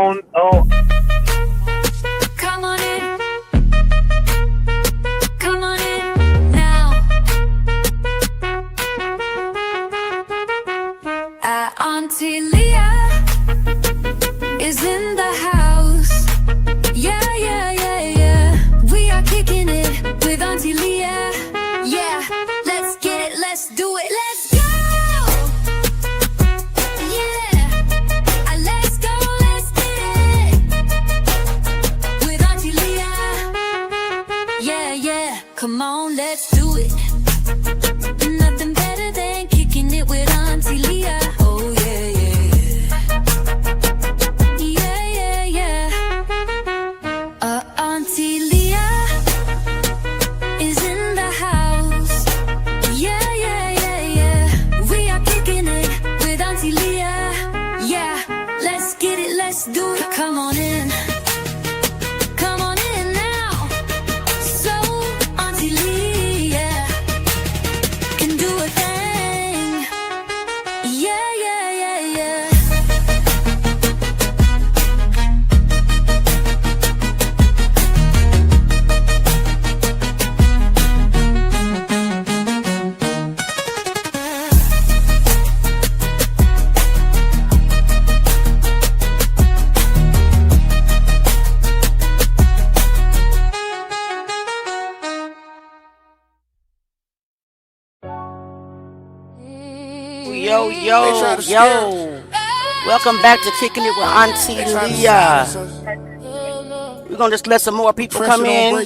Come on in. Come on in now. Auntie Leah is in the house. Yeah, yeah, yeah, yeah. We are kicking it with Auntie Leah. Yeah, let's get it, let's do it, let's go. Yeah, let's go, let's get it with Auntie Leah. Yeah, yeah, come on, let's do it. Nothing better than kicking it with Auntie Leah. Oh yeah, yeah, yeah, yeah, yeah. Auntie Leah is in the house. Yeah, yeah, yeah, yeah. We are kicking it with Auntie Leah. Yeah, let's get it, let's do it. Come on in. Come on in now. So Auntie Leah can do a thing. Yeah, yeah, yeah, yeah. Yo, yo, yo. Welcome back to Kicking It with Auntie Leah. We're going to just let some more people come in.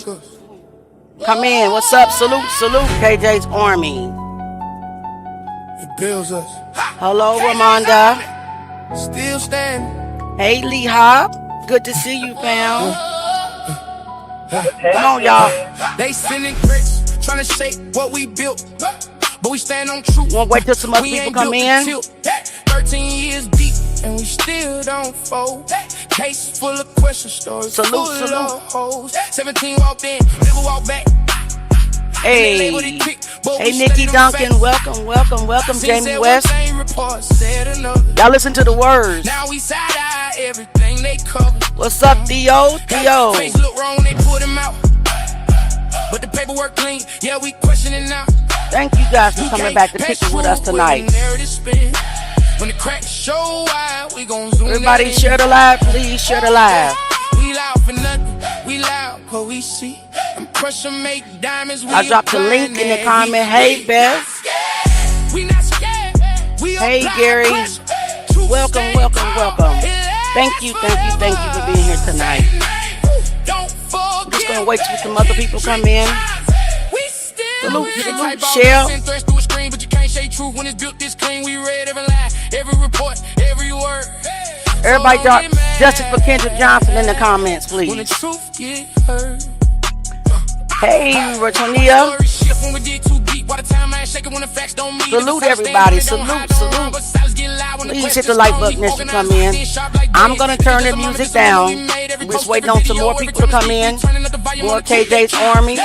Come in. What's up? Salute, salute. KJ's Army. It builds us. Hello, Ramonda. Still standing. Hey, Lee Hop. Good to see you, fam. Come on, y'all. They spinning bricks, trying to shake what we built. But we stand on truth. Want to wait till some other We people ain't come built in? to tilt. 13 years deep, and we still don't fold. Case full of question stories, Salute, full salute. of hoes. 17 walked in, never walked back. Hey. Hey, Nikki Duncan. Welcome, welcome, welcome, Jamie West. Y'all listen to the words. Now we side eye everything they cover. What's up, Theo? Theo. Face look wrong, they put him out. But the paperwork clean, yeah, we questioning now. Thank you guys for coming back to kick it with us tonight. When the cracks show wide, we gon' zoom. Everybody share the live, please share the live. We loud for nothing, we loud cause we see. And pressure make diamonds. I dropped the link in the comment. Hey, Beth. We not scared. We Hey, apply Gary. pressure. Welcome, welcome, welcome. Thank you for being here tonight. I'm just gonna wait till some other people come in. Salute, salute, Shell. Everybody drop justice for Kendrick Johnson in the comments, please. Hey, Ratonia. Salute everybody. Salute, salute. Please hit the like button as you come in. I'm gonna turn the music down. We're just waiting on some more people to come in. More KJ's Army.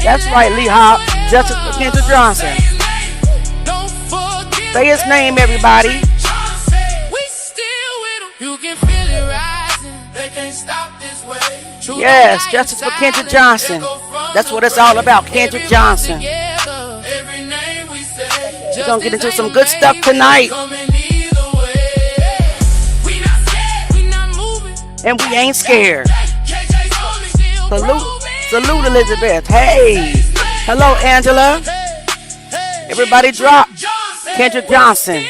That's right, Lee Hop. Justice for Kendrick Johnson. Say his name, everybody. Yes, justice for Kendrick Johnson. That's what it's all about, Kendrick Johnson. We're gonna get into some good stuff tonight. And we ain't scared. Salute, salute, Elizabeth. Hey, hello, Angela. Everybody drop Kendrick Johnson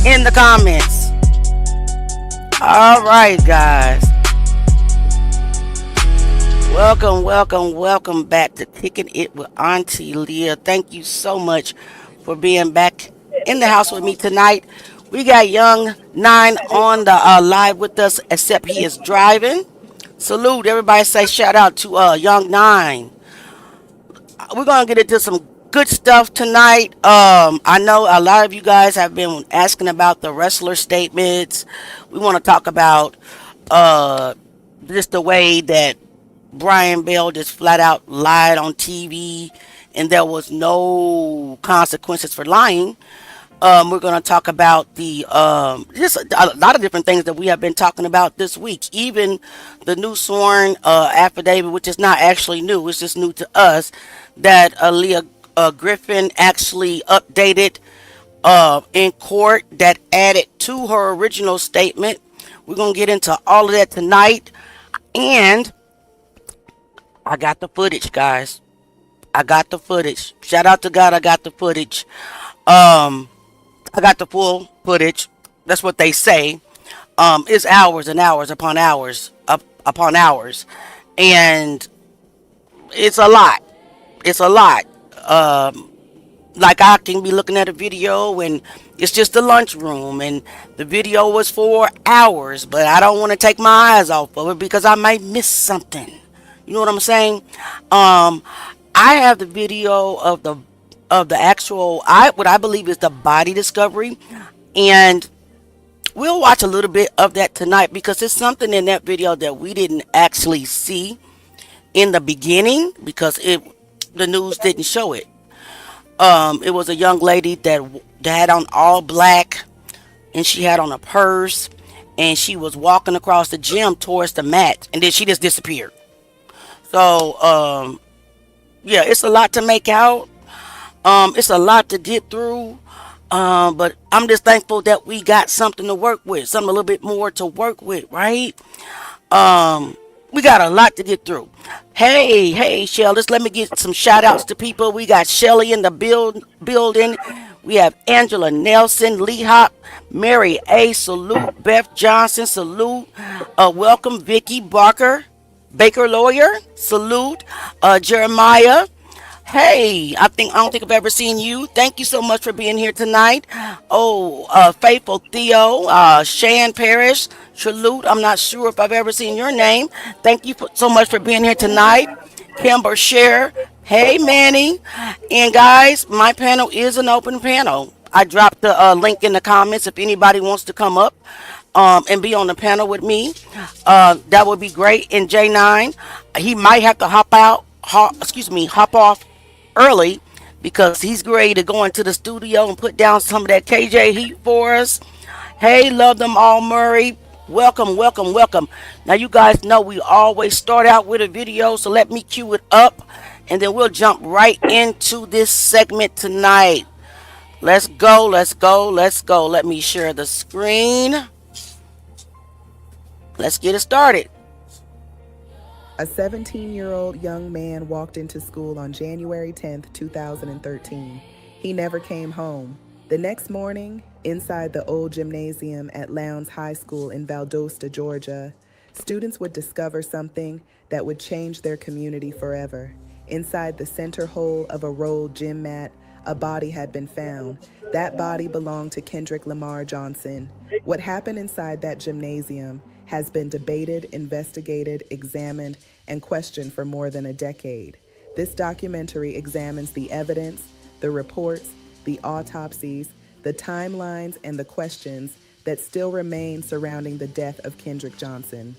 in the comments. All right, guys. Welcome, welcome, welcome back to Kicking It with Auntie Leah. Thank you so much for being back in the house with me tonight. We got Young Nine on the live with us, except he is driving. Salute, everybody say shout out to Young Nine. We're going to get into some good stuff tonight. I know a lot of you guys have been asking about the wrestler statements. We want to talk about just the way that Brian Bell just flat out lied on TV and there was no consequences for lying. We're going to talk about the just a lot of different things that we have been talking about this week. Even the new sworn affidavit, which is not actually new, it's just new to us, that Leah Griffin actually updated in court that added to her original statement. We're going to get into all of that tonight. And I got the footage, guys. I got the footage. Shout out to God, I got the footage. Um, I got the full footage. That's what they say. It's hours and hours upon hours upon hours, and it's a lot. It's a lot. Like I can be looking at a video and it's just the lunchroom, and the video was 4 hours, but I don't want to take my eyes off of it because I might miss something. You know what I'm saying? Um, I have the video of the actual I what I believe is the body discovery, and we'll watch a little bit of that tonight because there's something in that video that we didn't actually see in the beginning because it the news didn't show it. It was a young lady that had on all black, and she had on a purse, and she was walking across the gym towards the mat, and then she just disappeared. So yeah, it's a lot to make out. It's a lot to get through. But I'm just thankful that we got something to work with, something a little bit more to work with, right? Um, we got a lot to get through. Hey, Shell, let me get some shout outs to people. We got Shelly in the building. We have Angela Nelson, Lee Hop, Mary A. Salute, Beth Johnson, salute. Welcome, Vicky Barker, Baker Lawyer, salute. Jeremiah. Hey, I don't think I've ever seen you. Thank you so much for being here tonight. Oh, Faithful Theo, Shan Parrish, salute. I'm not sure if I've ever seen your name. Thank you so much for being here tonight. Kimber Share. Hey, Manny. And guys, my panel is an open panel. I dropped the link in the comments if anybody wants to come up and be on the panel with me. That would be great. And J9, he might have to hop off early because he's ready to go into the studio and put down some of that KJ heat for us. Hey, love them all, Murray. Welcome, welcome, welcome. Now, you guys know we always start out with a video, so let me cue it up and then we'll jump right into this segment tonight. Let's go, let's go, let's go. Let me share the screen. Let's get it started. A 17-year-old young man walked into school on January 10th, 2013. He never came home. The next morning, inside the old gymnasium at Lowndes High School in Valdosta, Georgia, students would discover something that would change their community forever. Inside the center hole of a rolled gym mat, a body had been found. That body belonged to Kendrick Lamar Johnson. What happened inside that gymnasium has been debated, investigated, examined, and questioned for more than a decade. This documentary examines the evidence, the reports, the autopsies, the timelines, and the questions that still remain surrounding the death of Kendrick Johnson.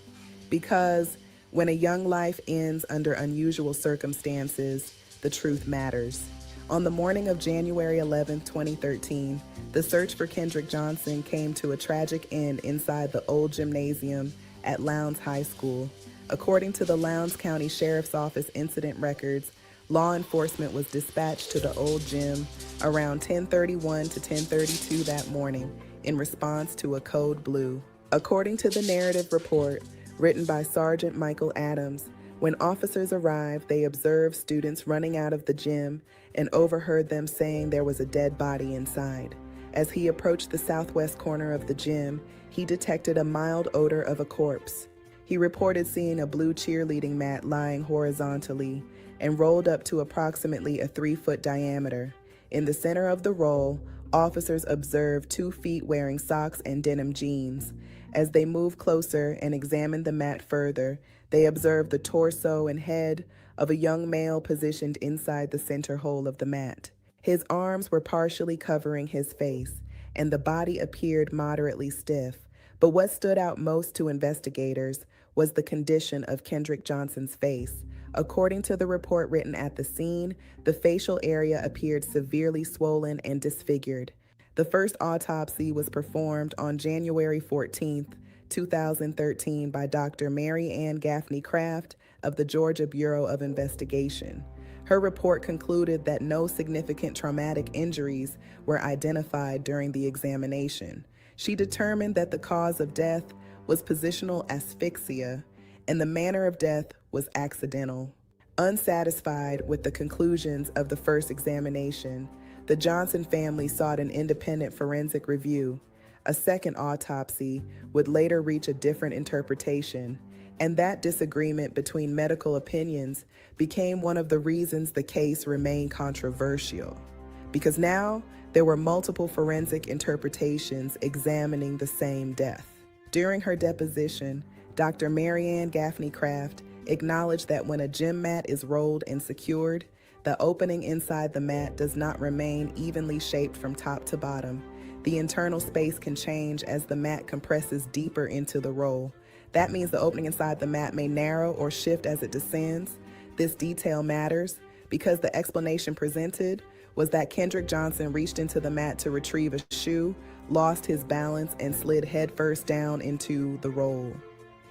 Because when a young life ends under unusual circumstances, the truth matters. On the morning of January 11, 2013, the search for Kendrick Johnson came to a tragic end inside the old gymnasium at Lowndes High School. According to the Lowndes County Sheriff's Office incident records, law enforcement was dispatched to the old gym around 10:31 to 10:32 that morning in response to a code blue. According to the narrative report written by Sergeant Michael Adams, when officers arrived, they observed students running out of the gym and overheard them saying there was a dead body inside. As he approached the southwest corner of the gym, he detected a mild odor of a corpse. He reported seeing a blue cheerleading mat lying horizontally and rolled up to approximately a 3-foot diameter. In the center of the roll, officers observed 2 feet wearing socks and denim jeans. As they moved closer and examined the mat further, they observed the torso and head of a young male positioned inside the center hole of the mat. His arms were partially covering his face, and the body appeared moderately stiff. But what stood out most to investigators was the condition of Kendrick Johnson's face. According to the report written at the scene, the facial area appeared severely swollen and disfigured. The first autopsy was performed on January 14th, 2013 by Dr. Mary Ann Gaffney Craft of the Georgia Bureau of Investigation. Her report concluded that no significant traumatic injuries were identified during the examination. She determined that the cause of death was positional asphyxia and the manner of death was accidental. Unsatisfied with the conclusions of the first examination, the Johnson family sought an independent forensic review. A second autopsy would later reach a different interpretation, and that disagreement between medical opinions became one of the reasons the case remained controversial. Because now there were multiple forensic interpretations examining the same death. During her deposition, Dr. Mary Ann Gaffney Craft acknowledged that when a gym mat is rolled and secured, the opening inside the mat does not remain evenly shaped from top to bottom. The internal space can change as the mat compresses deeper into the roll. That means the opening inside the mat may narrow or shift as it descends. This detail matters because the explanation presented was that Kendrick Johnson reached into the mat to retrieve a shoe, lost his balance, and slid headfirst down into the roll.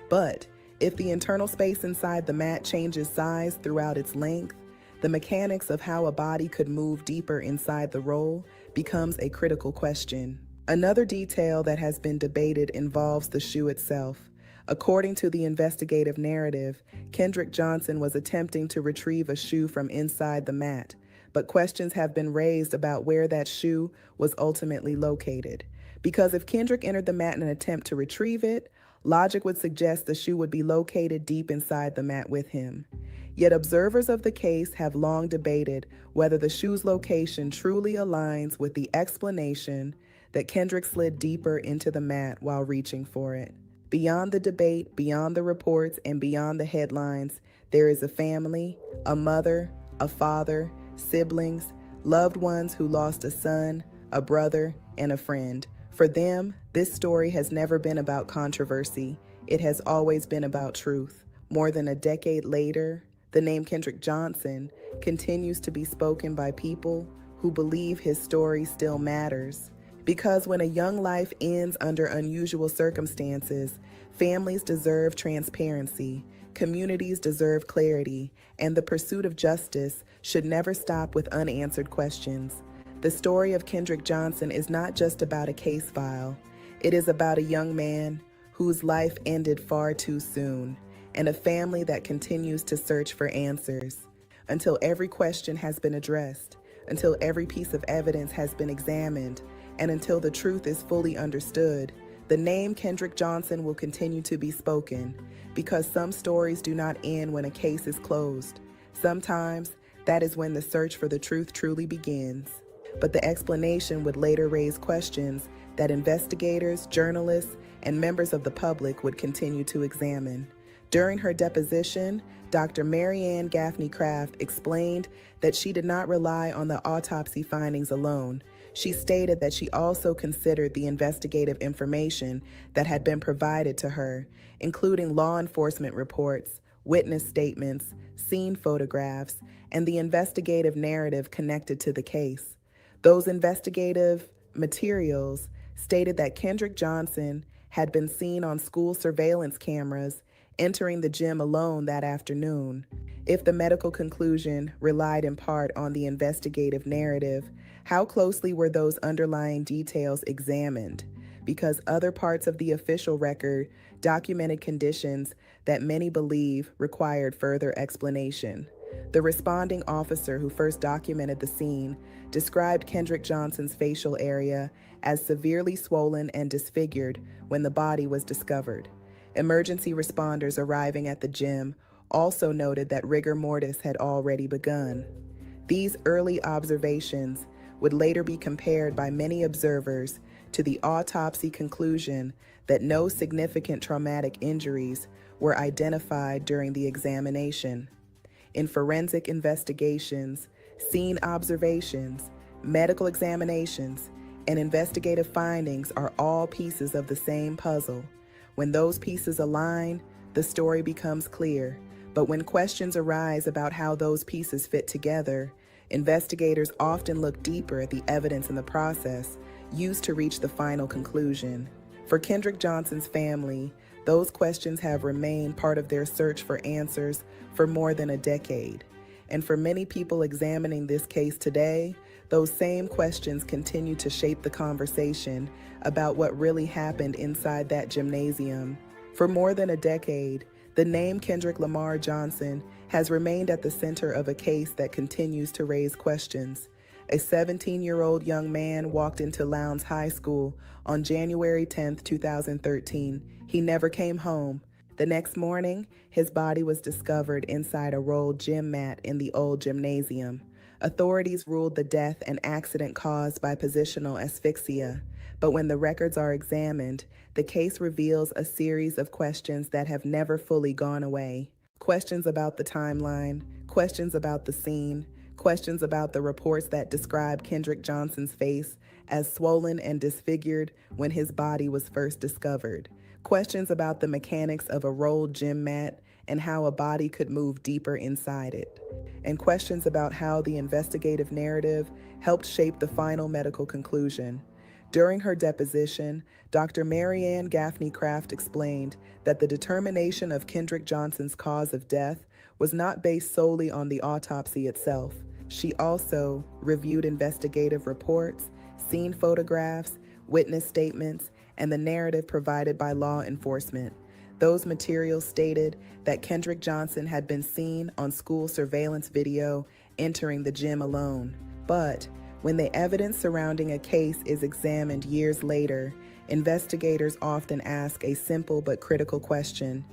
But if the internal space inside the mat changes size throughout its length, the mechanics of how a body could move deeper inside the roll becomes a critical question. Another detail that has been debated involves the shoe itself. According to the investigative narrative, Kendrick Johnson was attempting to retrieve a shoe from inside the mat, but questions have been raised about where that shoe was ultimately located. Because if Kendrick entered the mat in an attempt to retrieve it, logic would suggest the shoe would be located deep inside the mat with him. Yet observers of the case have long debated whether the shoe's location truly aligns with the explanation that Kendrick slid deeper into the mat while reaching for it. Beyond the debate, beyond the reports, and beyond the headlines, there is a family, a mother, a father, siblings, loved ones who lost a son, a brother, and a friend. For them, this story has never been about controversy. It has always been about truth. More than a decade later, the name Kendrick Johnson continues to be spoken by people who believe his story still matters. Because when a young life ends under unusual circumstances, families deserve transparency, communities deserve clarity, and the pursuit of justice should never stop with unanswered questions. The story of Kendrick Johnson is not just about a case file. It is about a young man whose life ended far too soon, and a family that continues to search for answers until every question has been addressed, until every piece of evidence has been examined, and until the truth is fully understood. The name Kendrick Johnson will continue to be spoken because some stories do not end when a case is closed. Sometimes that is when the search for the truth truly begins. But the explanation would later raise questions that investigators, journalists, and members of the public would continue to examine. During her deposition, Dr. Mary Ann Gaffney Craft explained that she did not rely on the autopsy findings alone. She stated that she also considered the investigative information that had been provided to her, including law enforcement reports, witness statements, scene photographs, and the investigative narrative connected to the case. Those investigative materials stated that Kendrick Johnson had been seen on school surveillance cameras entering the gym alone that afternoon. If the medical conclusion relied in part on the investigative narrative, how closely were those underlying details examined? Because other parts of the official record documented conditions that many believe required further explanation. The responding officer who first documented the scene described Kendrick Johnson's facial area as severely swollen and disfigured when the body was discovered. Emergency responders arriving at the gym also noted that rigor mortis had already begun. These early observations would later be compared by many observers to the autopsy conclusion that no significant traumatic injuries were identified during the examination. In forensic investigations, scene observations, medical examinations, and investigative findings are all pieces of the same puzzle. When those pieces align, the story becomes clear. But when questions arise about how those pieces fit together, investigators often look deeper at the evidence in the process, used to reach the final conclusion. For Kendrick Johnson's family, those questions have remained part of their search for answers for more than a decade. And for many people examining this case today, those same questions continue to shape the conversation about what really happened inside that gymnasium. For more than a decade, the name Kendrick Lamar Johnson has remained at the center of a case that continues to raise questions. A 17-year-old young man walked into Lowndes High School on January 10, 2013. He never came home. The next morning, his body was discovered inside a rolled gym mat in the old gymnasium. Authorities ruled the death an accident caused by positional asphyxia. But when the records are examined, the case reveals a series of questions that have never fully gone away. Questions about the timeline, questions about the scene, questions about the reports that describe Kendrick Johnson's face as swollen and disfigured when his body was first discovered. Questions about the mechanics of a rolled gym mat and how a body could move deeper inside it. And questions about how the investigative narrative helped shape the final medical conclusion. During her deposition, Dr. Marianne Gaffney Craft explained that the determination of Kendrick Johnson's cause of death was not based solely on the autopsy itself. She also reviewed investigative reports, scene photographs, witness statements, and the narrative provided by law enforcement. Those materials stated that Kendrick Johnson had been seen on school surveillance video entering the gym alone. But when the evidence surrounding a case is examined years later, investigators often ask a simple but critical question.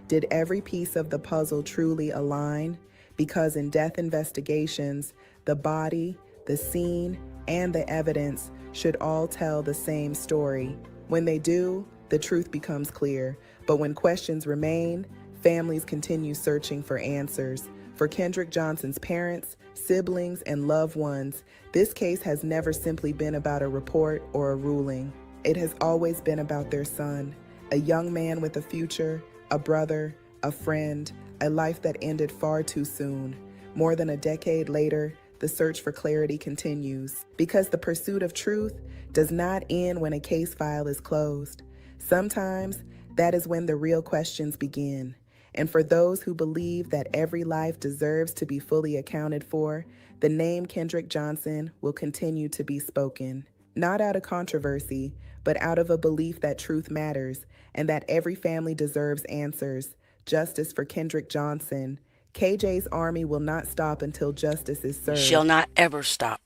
Did every piece of the puzzle truly align? Because in death investigations, the body, the scene, and the evidence should all tell the same story. When they do, the truth becomes clear. But when questions remain, families continue searching for answers. For Kendrick Johnson's parents, siblings, and loved ones, this case has never simply been about a report or a ruling. It has always been about their son, a young man with a future, a brother, a friend, a life that ended far too soon. More than a decade later, the search for clarity continues, because the pursuit of truth does not end when a case file is closed. Sometimes that is when the real questions begin. And for those who believe that every life deserves to be fully accounted for, the name Kendrick Johnson will continue to be spoken. Not out of controversy, but out of a belief that truth matters and that every family deserves answers. Justice for Kendrick Johnson. KJ's army will not stop until justice is served. Shall not ever stop.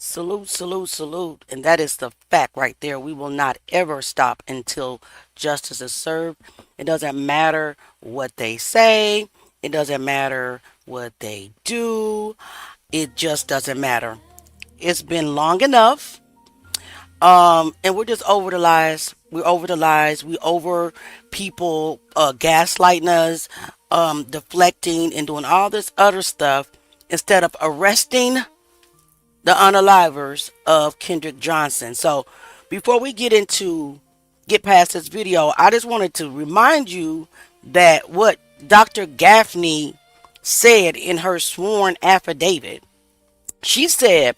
Salute, salute, salute. And that is the fact right there. We will not ever stop until justice is served. It doesn't matter what they say. It doesn't matter what they do. It just doesn't matter. It's been long enough. And we're just over the lies. We're over the lies. We over people gaslighting us, deflecting and doing all this other stuff instead of arresting the unalivers of Kendrick Johnson. So before we get past this video, I just wanted to remind you that what Dr. Gaffney said in her sworn affidavit, she said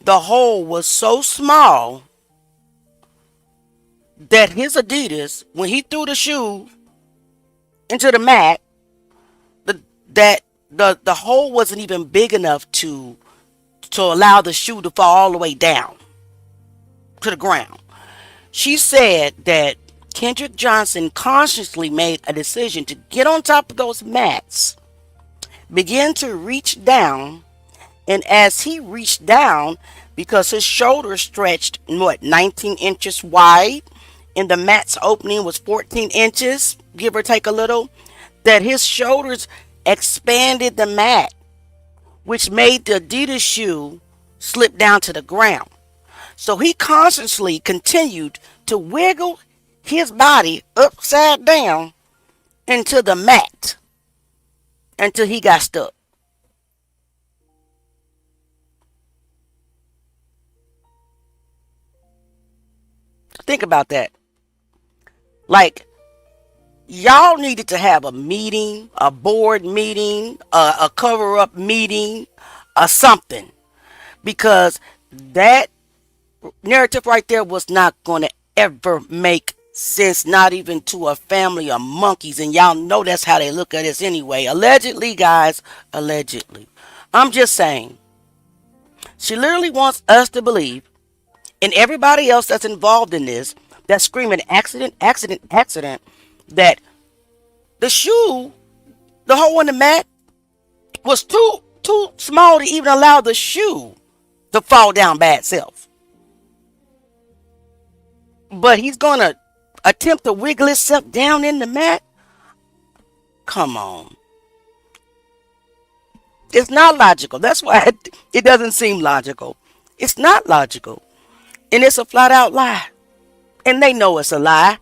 the hole was so small that his Adidas, when he threw the shoe into the mat, the hole wasn't even big enough to allow the shoe to fall all the way down to the ground. She said that Kendrick Johnson consciously made a decision to get on top of those mats, begin to reach down, and as he reached down, because his shoulder stretched 19 inches wide and the mat's opening was 14 inches, give or take a little, that his shoulders expanded the mat, which made the Adidas shoe slip down to the ground. So he consciously continued to wiggle his body upside down into the mat until he got stuck. Think about that. Like, y'all needed to have a meeting, a board meeting, a cover-up meeting, or something. Because that narrative right there was not going to ever make sense, not even to a family of monkeys. And y'all know that's how they look at us anyway. Allegedly, guys, allegedly. I'm just saying, she literally wants us to believe, and everybody else that's involved in this, that's screaming accident, accident, accident, that the shoe, the hole in the mat, was too small to even allow the shoe to fall down by itself. But he's gonna attempt to wiggle himself down in the mat. Come on. It's not logical. That's why it doesn't seem logical. It's not logical. And it's a flat out lie. And they know it's a lie.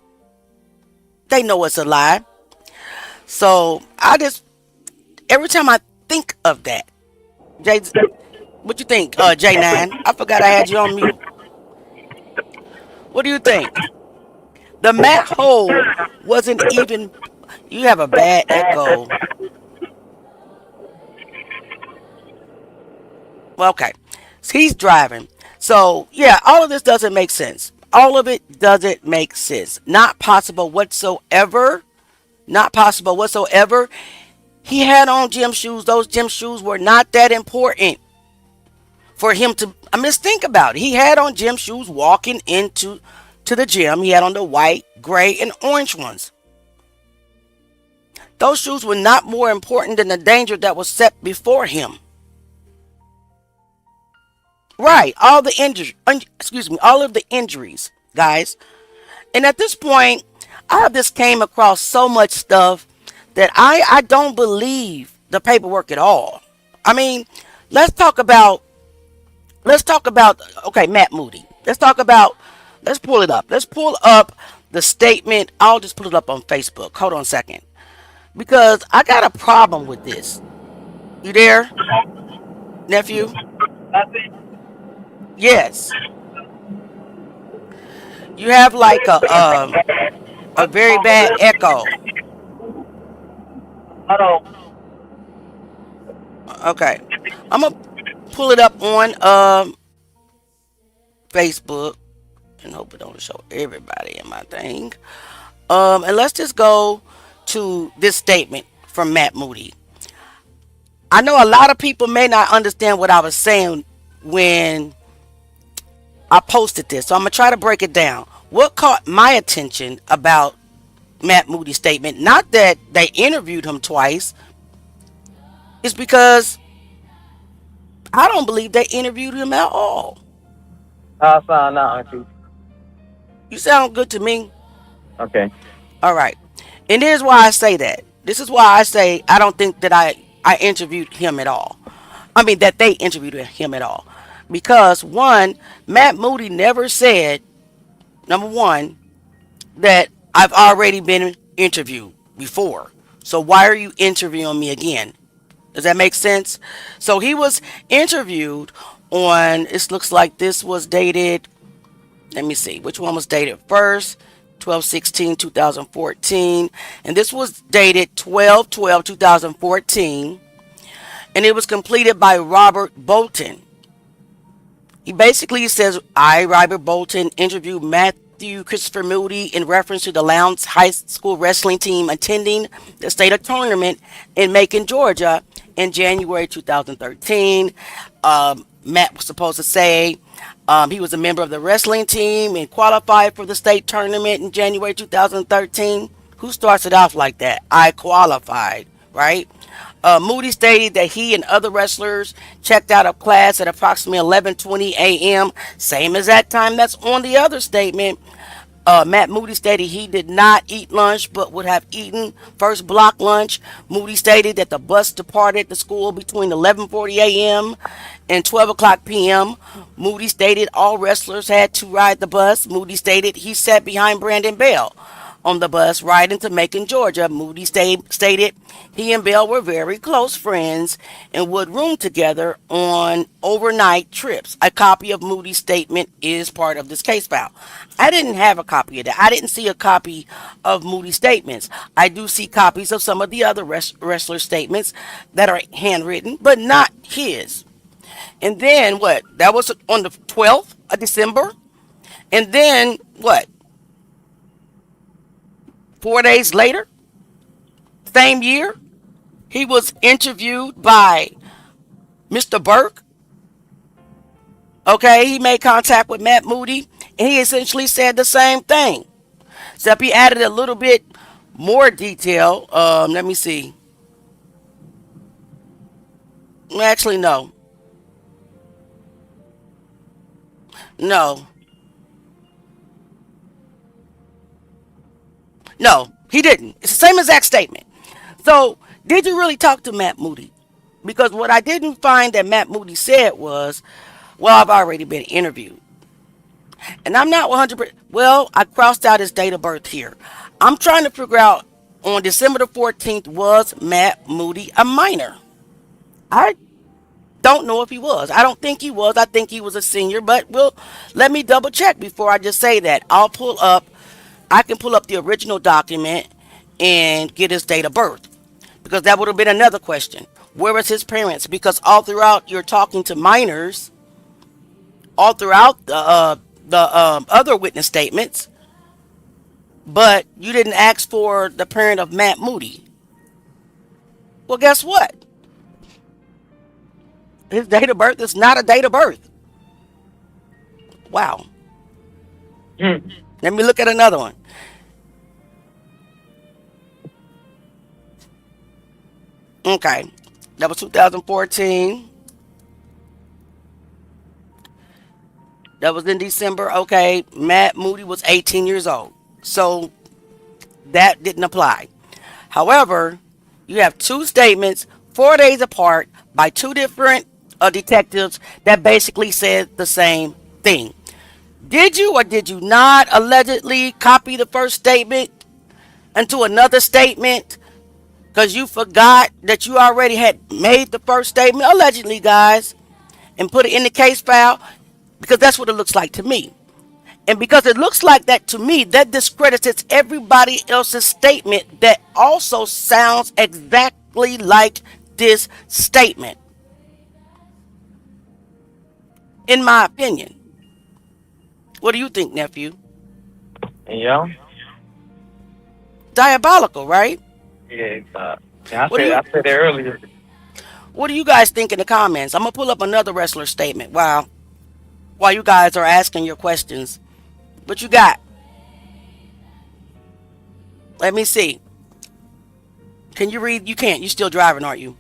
They know it's a lie. So every time I think of that, Jay, what you think, J9? I forgot I had you on mute. What do you think? The mat hole wasn't even. You have a bad echo. Well, okay. So he's driving. So, yeah, all of this doesn't make sense. All of it doesn't make sense. Not possible whatsoever. Not possible whatsoever. He had on gym shoes. Those gym shoes were not that important for him to. I mean, just think about it. He had on gym shoes walking into the gym. He had on the white, gray, and orange ones. Those shoes were not more important than the danger that was set before him. Right, all the injuries, all of the injuries, guys. And at this point, I have just came across so much stuff that I don't believe the paperwork at all. I mean, let's talk about okay, Matt Moody. Let's pull it up. Let's pull up the statement. I'll just put it up on Facebook. Hold on a second. Because I got a problem with this. You there, nephew? Yes. You have like a very bad echo. Okay. I'm gonna pull it up on Facebook and hope it don't show everybody in my thing. And let's just go to this statement from Matt Moody. I know a lot of people may not understand what I was saying when I posted this, so I'm gonna try to break it down. What caught my attention about Matt Moody's statement, not that they interviewed him twice, is because I don't believe they interviewed him at all. You sound good to me. Okay. All right. And here's why I say that. This is why I say I don't think that I interviewed him at all. I mean, that they interviewed him at all. Because, one, Matt Moody never said, number one, that I've already been interviewed before. So why are you interviewing me again? Does that make sense? So he was interviewed on, it looks like this was dated, let me see, which one was dated first? 12/16/2014. And this was dated 12/12/2014. And it was completed by Robert Bolton. He basically says, I, Robert Bolton, interviewed Matthew Christopher Moody in reference to the Lowndes High School wrestling team attending the state tournament in Macon, Georgia in January 2013. Matt was supposed to say he was a member of the wrestling team and qualified for the state tournament in January 2013. Who starts it off like that? I qualified, right? Moody stated that he and other wrestlers checked out of class at approximately 11:20 a.m. Same as that time that's on the other statement. Matt Moody stated he did not eat lunch but would have eaten first block lunch. Moody stated that the bus departed the school between 11:40 a.m. and 12 o'clock p.m. Moody stated all wrestlers had to ride the bus. Moody stated he sat behind Brandon Bell on the bus riding to Macon, Georgia. Moody stated he and Bell were very close friends and would room together on overnight trips. A copy of Moody's statement is part of this case file. I didn't have a copy of that. I didn't see a copy of Moody's statements. I do see copies of some of the other wrestler statements that are handwritten, but not his. And then what? That was on the 12th? December. And then what? 4 days later, same year, he was interviewed by Mr. Burke. Okay, he made contact with Matt Moody, and he essentially said the same thing. Except he added a little bit more detail. Let me see. Actually, no. No. No, he didn't. It's the same exact statement. So, did you really talk to Matt Moody? Because what I didn't find that Matt Moody said was, well, I've already been interviewed. And I'm not 100%. Well, I crossed out his date of birth here. I'm trying to figure out on December the 14th, was Matt Moody a minor? I don't know if he was. I don't think he was. I think he was a senior, but let me double check before I just say that. I can pull up the original document and get his date of birth because that would have been another question. Where was his parents? Because all throughout you're talking to minors, all throughout the other witness statements, but you didn't ask for the parent of Matt Moody. Well, guess what? His date of birth is not a date of birth. Wow. Hmm. Let me look at another one. Okay. That was 2014. That was in December. Okay. Matt Moody was 18 years old. So that didn't apply. However, you have two statements 4 days apart by two different detectives that basically said the same thing. Did you or did you not allegedly copy the first statement into another statement because you forgot that you already had made the first statement, allegedly, guys, and put it in the case file? Because that's what it looks like to me. And because it looks like that to me, that discredits everybody else's statement that also sounds exactly like this statement, in my opinion. What do you think, nephew? Yeah. Diabolical, right? Yeah. Yeah, What do you I said that earlier. What do you guys think in the comments? I'm gonna pull up another wrestler statement while you guys are asking your questions. What you got? Let me see. Can you read? You can't. You still driving, aren't you?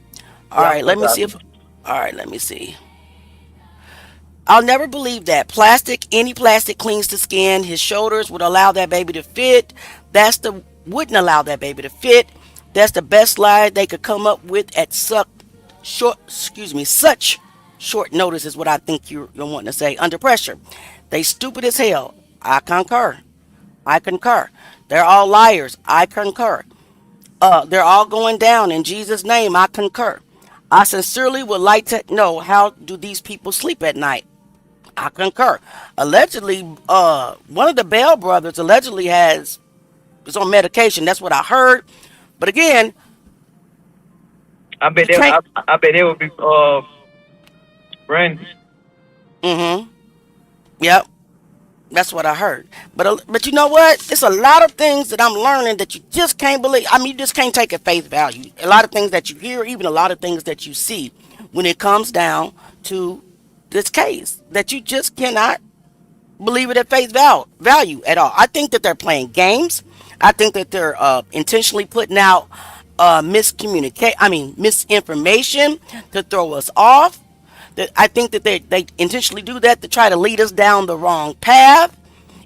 All Yeah, I'm right. still Let me see driving. if. All right. Let me see. I'll never believe that any plastic cleans the skin. His shoulders would allow that baby to fit. Wouldn't allow that baby to fit. That's the best lie they could come up with at such short notice is what I think you're wanting to say. Under pressure, they stupid as hell. I concur. I concur. They're all liars. I concur. They're all going down in Jesus' name. I concur. I sincerely would like to know, how do these people sleep at night? I concur. Allegedly, one of the Bell brothers allegedly is on medication. That's what I heard. But again, I bet you can't. I bet they would be friends. Mm-hmm. Yep. That's what I heard. But you know what? It's a lot of things that I'm learning that you just can't believe. I mean, you just can't take at face value. A lot of things that you hear, even a lot of things that you see, when it comes down to this case, that you just cannot believe it at face value at all. I think that they're playing games. I think that they're intentionally putting out misinformation to throw us off. That I think that they intentionally do that to try to lead us down the wrong path.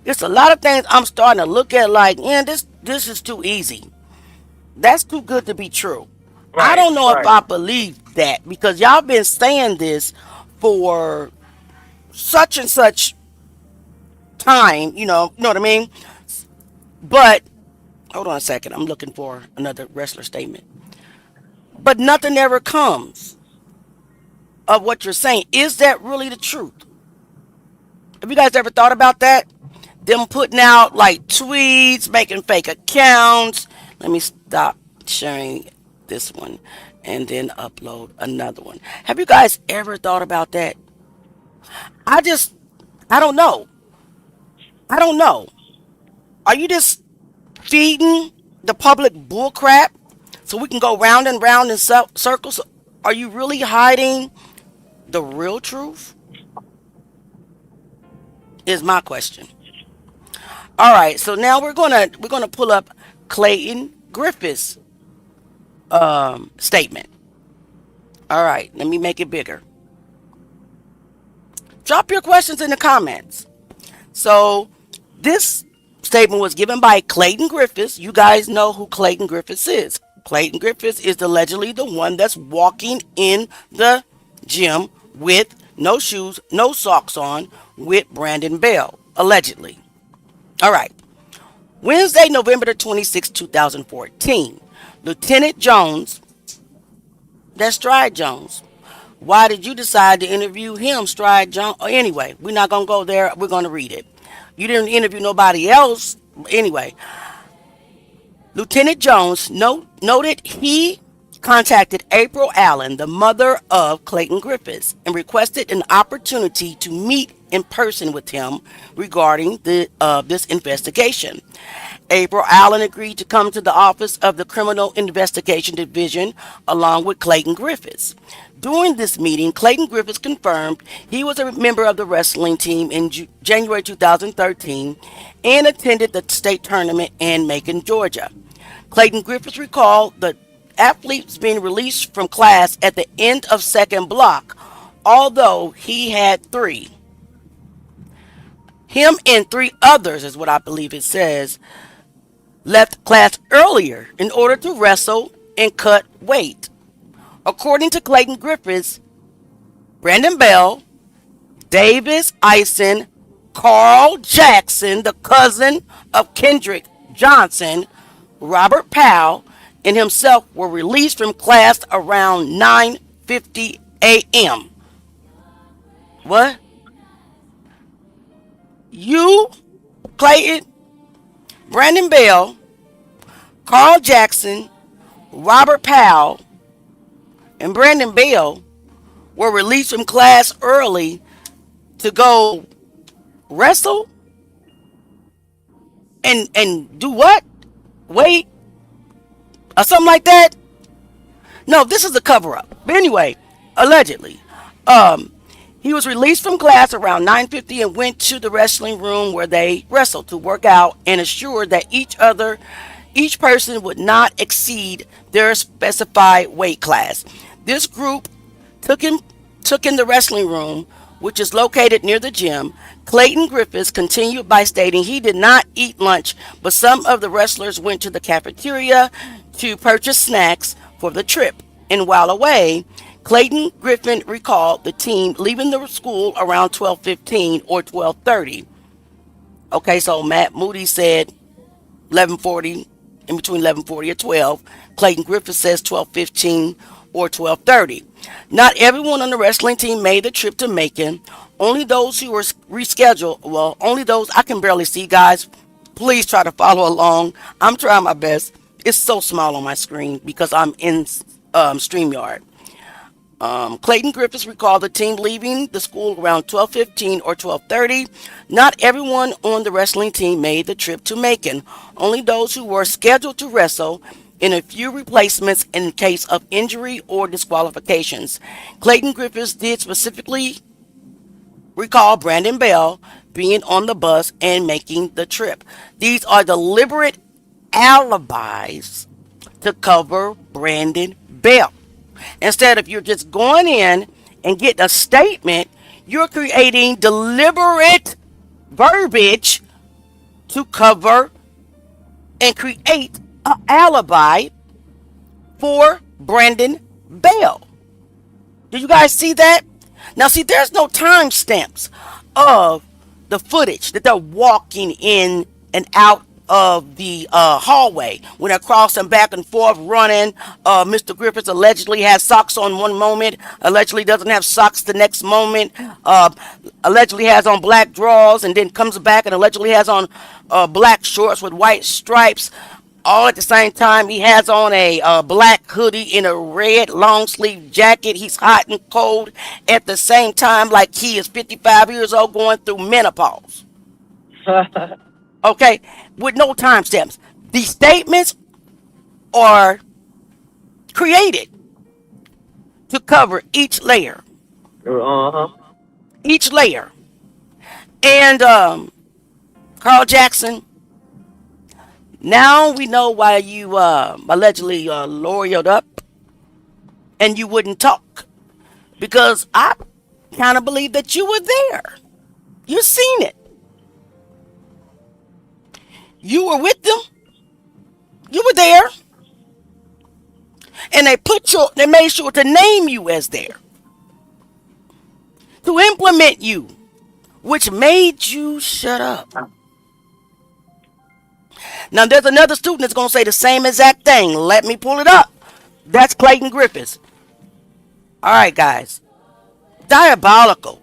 It's a lot of things I'm starting to look at like, yeah, this is too easy. That's too good to be true. I Right, don't know if right. I believe that because y'all been saying this for such and such time, you know what I mean? But hold on a second, I'm looking for another wrestler statement. But nothing ever comes of what you're saying. Is that really the truth? Have you guys ever thought about that? Them putting out like tweets, making fake accounts. Let me stop sharing this one and then upload another one. Have you guys ever thought about that? I just I don't know. I don't know. Are you just feeding the public bullcrap so we can go round and round in circles? Are you really hiding the real truth? Is my question. All right, so now we're gonna pull up Clayton Griffiths' statement. All right, let me make it bigger. Drop your questions in the comments. So this statement was given by Clayton Griffiths. You guys know who Clayton Griffiths is. Clayton Griffiths is allegedly the one that's walking in the gym with no shoes, no socks on, with Brandon Bell, allegedly. All right. Wednesday, November the 26th, 2014. Lieutenant Jones, that's Stride Jones. Why did you decide to interview him, Stride Jones? Anyway, we're not going to go there. We're going to read it. You didn't interview nobody else. Anyway, Lieutenant Jones noted he contacted April Allen, the mother of Clayton Griffiths, and requested an opportunity to meet in person with him regarding this investigation. April Allen agreed to come to the office of the Criminal Investigation Division along with Clayton Griffiths. During this meeting, Clayton Griffiths confirmed he was a member of the wrestling team in January 2013 and attended the state tournament in Macon, Georgia. Clayton Griffiths recalled the athletes being released from class at the end of second block, although he had three. Him and three others, is what I believe it says, left class earlier in order to wrestle and cut weight. According to Clayton Griffiths, Brandon Bell, Davis Ison, Carl Jackson, the cousin of Kendrick Johnson, Robert Powell, and himself were released from class around 9:50 a.m. What? You, Clayton, Brandon Bell, Carl Jackson, Robert Powell, and Brandon Bell were released from class early to go wrestle and do what? Wait, or something like that? No, this is a cover up. But anyway, allegedly, he was released from class around 9:50 and went to the wrestling room where they wrestled to work out and assured that each person would not exceed their specified weight class. This group took in the wrestling room, which is located near the gym. Clayton Griffiths continued by stating he did not eat lunch, but some of the wrestlers went to the cafeteria to purchase snacks for the trip. And while away, Clayton Griffin recalled the team leaving the school around 12:15 or 12:30. Okay, so Matt Moody said 11:40, in between 11:40 or 12. Clayton Griffin says 12:15 or 12:30. Not everyone on the wrestling team made the trip to Macon. Only those who were rescheduled, well, only those I can barely see, guys. Please try to follow along. I'm trying my best. It's so small on my screen because I'm in StreamYard. Clayton Griffiths recalled the team leaving the school around 12:15 or 12:30. Not everyone on the wrestling team made the trip to Macon. Only those who were scheduled to wrestle and a few replacements in case of injury or disqualifications. Clayton Griffiths did specifically recall Brandon Bell being on the bus and making the trip. These are deliberate alibis to cover Brandon Bell. Instead of you're just going in and getting a statement, you're creating deliberate verbiage to cover and create an alibi for Brandon Bell. Do you guys see that? Now, see, there's no time stamps of the footage that they're walking in and out of the hallway when they're crossing back and forth running. Mr. Griffiths allegedly has socks on one moment, allegedly doesn't have socks the next moment, allegedly has on black drawers and then comes back and allegedly has on black shorts with white stripes. All at the same time, he has on a black hoodie and a red long sleeve jacket. He's hot and cold at the same time, like he is 55 years old going through menopause. Okay, with no timestamps. These statements are created to cover each layer. Uh-huh. Each layer. And Carl Jackson, now we know why you allegedly lawyered up and you wouldn't talk. Because I kind of believe that you were there. You seen it. You were with them. You were there. And they made sure to name you as there. To implement you. Which made you shut up. Now there's another student that's going to say the same exact thing. Let me pull it up. That's Clayton Griffiths. Alright guys. Diabolical.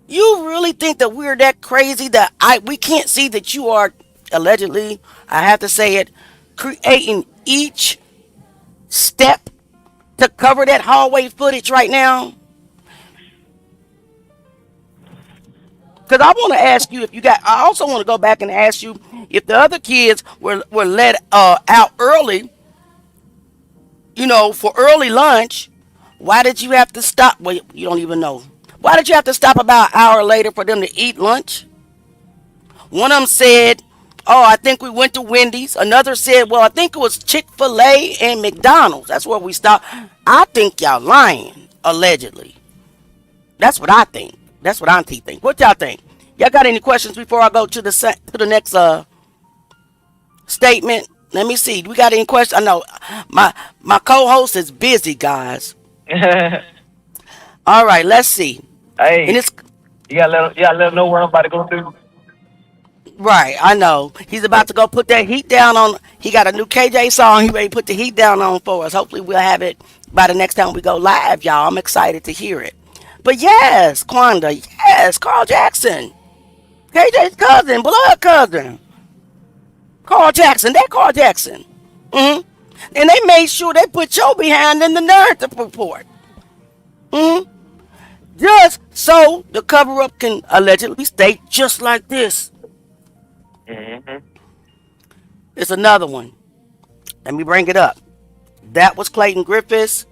You really think that we're that crazy that we can't see that you are allegedly, I have to say it, creating each step to cover that hallway footage right now? Because I want to ask you if you got, I also want to go back and ask you if the other kids were let out early, for early lunch, why did you have to stop? Well, you don't even know. Why did you have to stop about an hour later for them to eat lunch? One of them said, oh, I think we went to Wendy's. Another said, well, I think it was Chick-fil-A and McDonald's. That's where we stopped. I think y'all lying, allegedly. That's what I think. That's what Auntie think. What y'all think? Y'all got any questions before I go to the next statement? Let me see. We got any questions? I know my co-host is busy, guys. All right, let's see. Hey, And it's you gotta let them know what I'm about to go do. right. I know he's about to go put that heat down on. He got a new KJ song. He ready to put the heat down on for us. Hopefully, we'll have it by the next time we go live, y'all. I'm excited to hear it. But yes, Quanda, yes, Carl Jackson, KJ's cousin, blood cousin, Carl Jackson. That Carl Jackson. And they made sure they put your behind in the narrative report. Just so the cover up can allegedly state just like this. Mm-hmm. It's another one. Let me bring it up. That was Clayton Griffiths.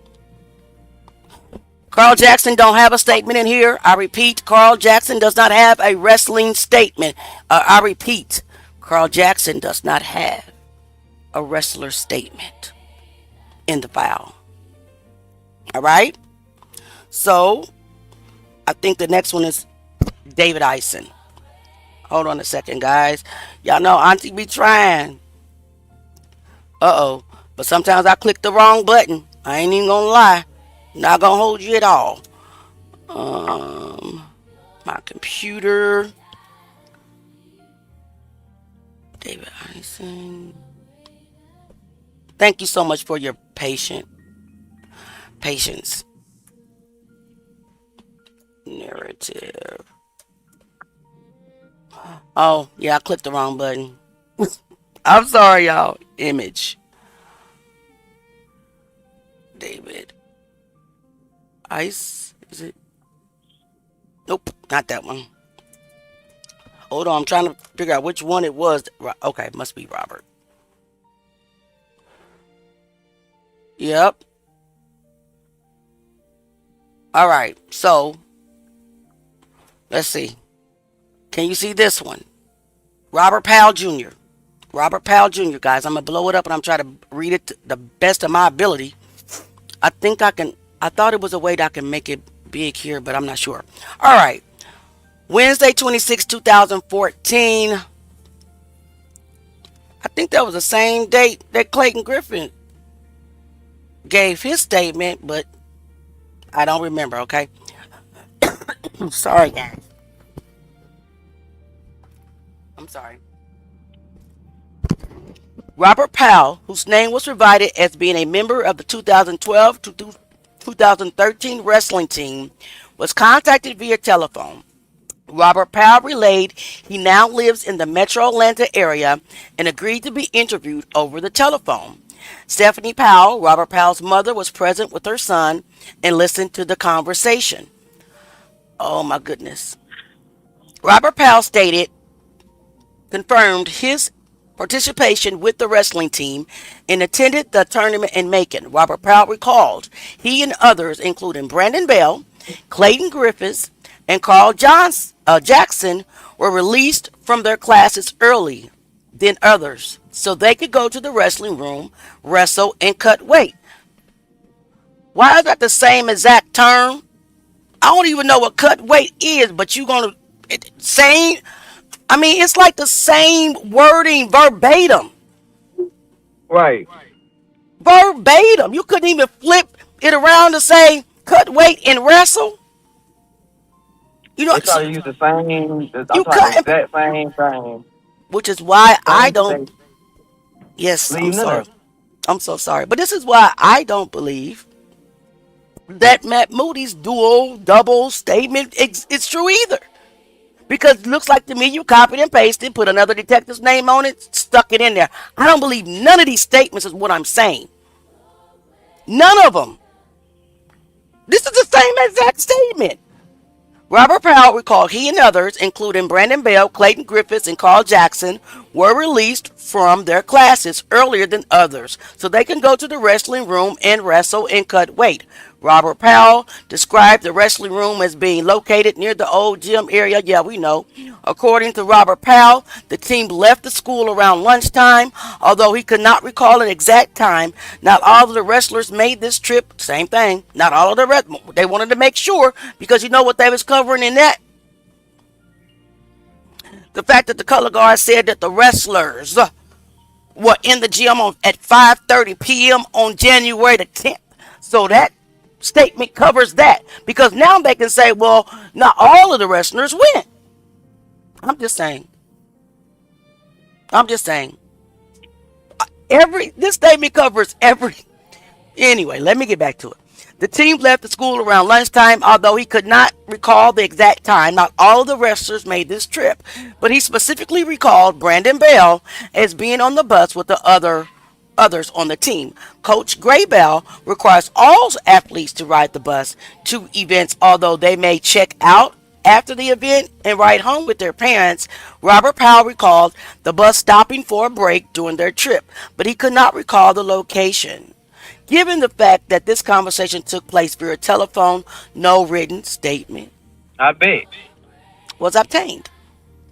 Carl Jackson don't have a statement in here. I repeat, Carl Jackson does not have a wrestling statement. I repeat, Carl Jackson does not have a wrestler statement in the file. All right? So, I think the next one is David Ison. Hold on a second, guys. Y'all know Auntie be trying. Uh-oh. But sometimes I click the wrong button. I ain't even gonna lie. Not gonna hold you at all. My computer. David Ison. Thank you so much for your patience. Narrative. Oh, yeah, I clicked the wrong button. I'm sorry, y'all. Image. David Ice. Is it? Nope, not that one. Hold on, I'm trying to figure out which one it was. Okay, must be Robert. Yep. All right, so let's see. Can you see this one? Robert Powell Jr. Robert Powell Jr., guys. I'm going to blow it up and I'm trying to read it to the best of my ability. I think I can. I thought it was a way that I can make it big here, but I'm not sure. All right. Wednesday, 26, 2014. I think that was the same date that Clayton Griffin gave his statement, but I don't remember, okay? Sorry, guys. I'm sorry. Robert Powell, whose name was provided as being a member of the 2012 to 2013 wrestling team, was contacted via telephone Robert Powell relayed he now lives in the metro Atlanta area and agreed to be interviewed over the telephone. Stephanie Powell, Robert Powell's mother, was present with her son and listened to the conversation. Oh my goodness. Robert Powell confirmed his participation with the wrestling team and attended the tournament in Macon. Robert Powell recalled he and others, including Brandon Bell, Clayton Griffiths, and Jackson, were released from their classes early than others so they could go to the wrestling room, wrestle, and cut weight. Why is that the same exact term? I don't even know what cut weight is, but you gonna same. I mean, it's like the same wording verbatim. Right. Verbatim. You couldn't even flip it around to say cut weight and wrestle. You know, They try to use the same. I'm you talking couldn't. the exact same thing. Which is why I Same don't. thing. Yes, I'm Leave none sorry. of it. I'm so sorry. But this is why I don't believe that Matt Moody's double statement is true either. Because it looks like to me you copied and pasted, put another detective's name on it, stuck it in there. I don't believe none of these statements is what I'm saying. None of them. This is the same exact statement. Robert Powell recalled he and others, including Brandon Bell, Clayton Griffiths, and Carl Jackson, were released from their classes earlier than others so they can go to the wrestling room and wrestle and cut weight. Robert Powell described the wrestling room as being located near the old gym area. Yeah, we know. According to Robert Powell, the team left the school around lunchtime, although he could not recall an exact time. Not all of the wrestlers made this trip. Same thing. Not all of they wanted to make sure because you know what they was covering in that. The fact that the color guard said that the wrestlers were in the gym at 5:30 p.m. on January the 10th. So that statement covers that because now they can say, well, not all of the wrestlers went. I'm just saying. This statement covers every. Anyway, let me get back to it. The team left the school around lunchtime, although he could not recall the exact time. Not all of the wrestlers made this trip, but he specifically recalled Brandon Bell as being on the bus with the others on the team. Coach Gray Bell requires all athletes to ride the bus to events, although they may check out after the event and ride home with their parents. Robert Powell recalled the bus stopping for a break during their trip, but he could not recall the location. Given the fact that this conversation took place via telephone, no written statement I bet. was obtained.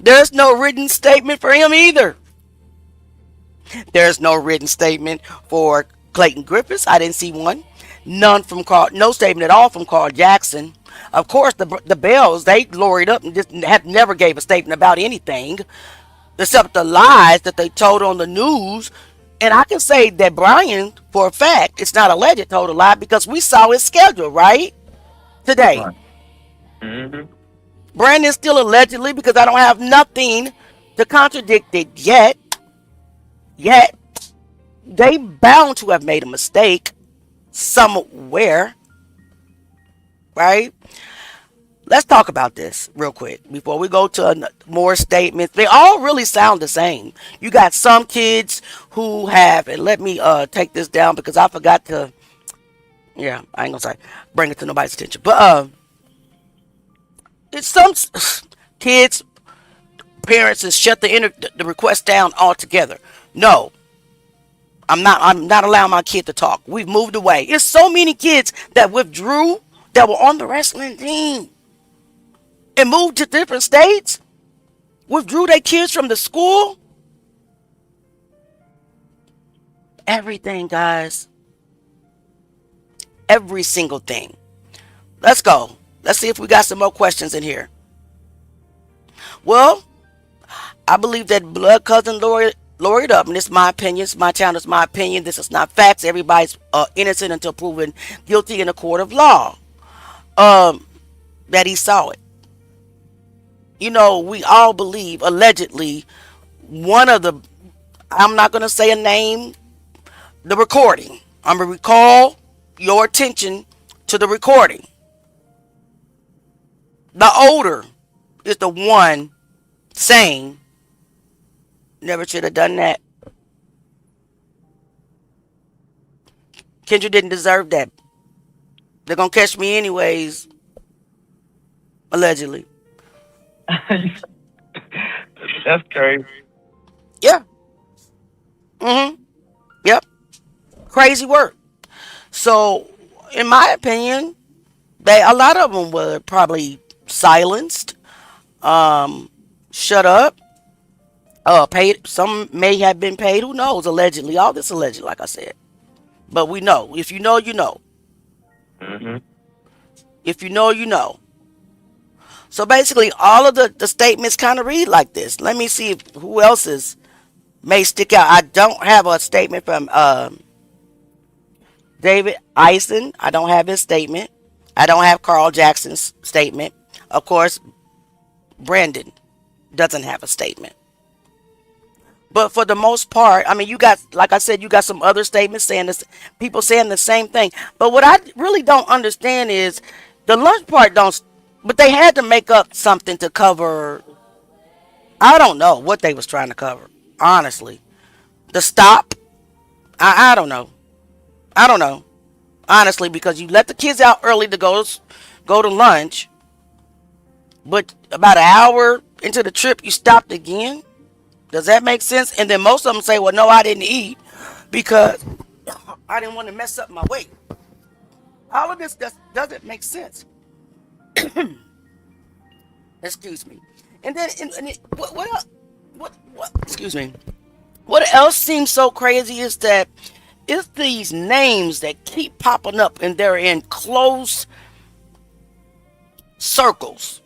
There's no written statement for him either. There's no written statement for Clayton Griffiths. I didn't see one. None from Carl. No statement at all from Carl Jackson. Of course, the Bells, they gloried up and just have never gave a statement about anything except the lies that they told on the news. And I can say that Brian, for a fact, it's not alleged, told a lie because we saw his schedule, right? Today. Right. Mm-hmm. Brandon still allegedly because I don't have nothing to contradict it yet. They bound to have made a mistake somewhere, right? Let's talk about this real quick before we go to more statements. They all really sound the same. You got some kids who have, and let me take this down because I forgot to, yeah, I ain't gonna say bring it to nobody's attention, but it's some kids, parents has shut the request down altogether. No, I'm not allowing my kid to talk. We've moved away. There's so many kids that withdrew that were on the wrestling team and moved to different states, withdrew their kids from the school. Everything, guys. Every single thing. Let's go. Let's see if we got some more questions in here. Well, I believe that blood cousin lawyered up, and it's my opinion. It's my channel. It's my opinion. This is not facts. Everybody's innocent until proven guilty in a court of law. That he saw it. You know, we all believe, allegedly, one of the, I'm not going to say a name, the recording. I'm going to recall your attention to the recording. The odor is the one saying, never should have done that. Kendra didn't deserve that. They're gonna catch me anyways, allegedly. That's crazy. Yeah. Mm-hmm. Yep. Crazy work. So, in my opinion, they a lot of them were probably silenced, um, shut up, paid. Some may have been paid. Who knows? Allegedly, all this alleged, like I said. But we know. If you know, you know. Mm-hmm. If you know, you know. So basically, all of the statements kind of read like this. Let me see if, who else's may stick out. I don't have a statement from David Eisen. I don't have his statement. I don't have Carl Jackson's statement. Of course, Brandon doesn't have a statement. But for the most part, I mean, you got, like I said, you got some other statements saying this, people saying the same thing. But what I really don't understand is the lunch part don't, but they had to make up something to cover. I don't know what they was trying to cover, honestly. The stop, I don't know. I don't know, honestly, because you let the kids out early to go to lunch, but about an hour into the trip, you stopped again. Does that make sense? And then most of them say, well, no, I didn't eat because I didn't want to mess up my weight. All of this doesn't make sense. Excuse me. And then, what else? What? Excuse me. What else seems so crazy is that it's these names that keep popping up and they're in close circles.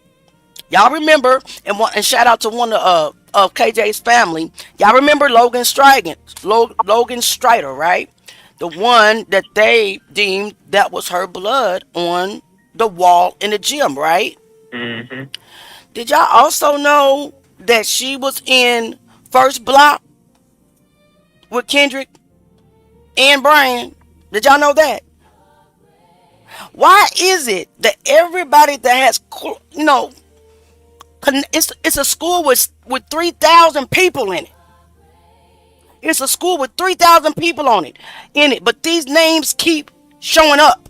Y'all remember, and shout out to one of KJ's family. Y'all remember Logan Strider, right? The one that they deemed that was her blood on the wall in the gym, right? Mm-hmm. Did y'all also know that she was in first block with Kendrick and Brian? Did y'all know that? Why is it that everybody that has, it's a school with 3,000 people in it. It's a school with 3,000 people in it, but these names keep showing up.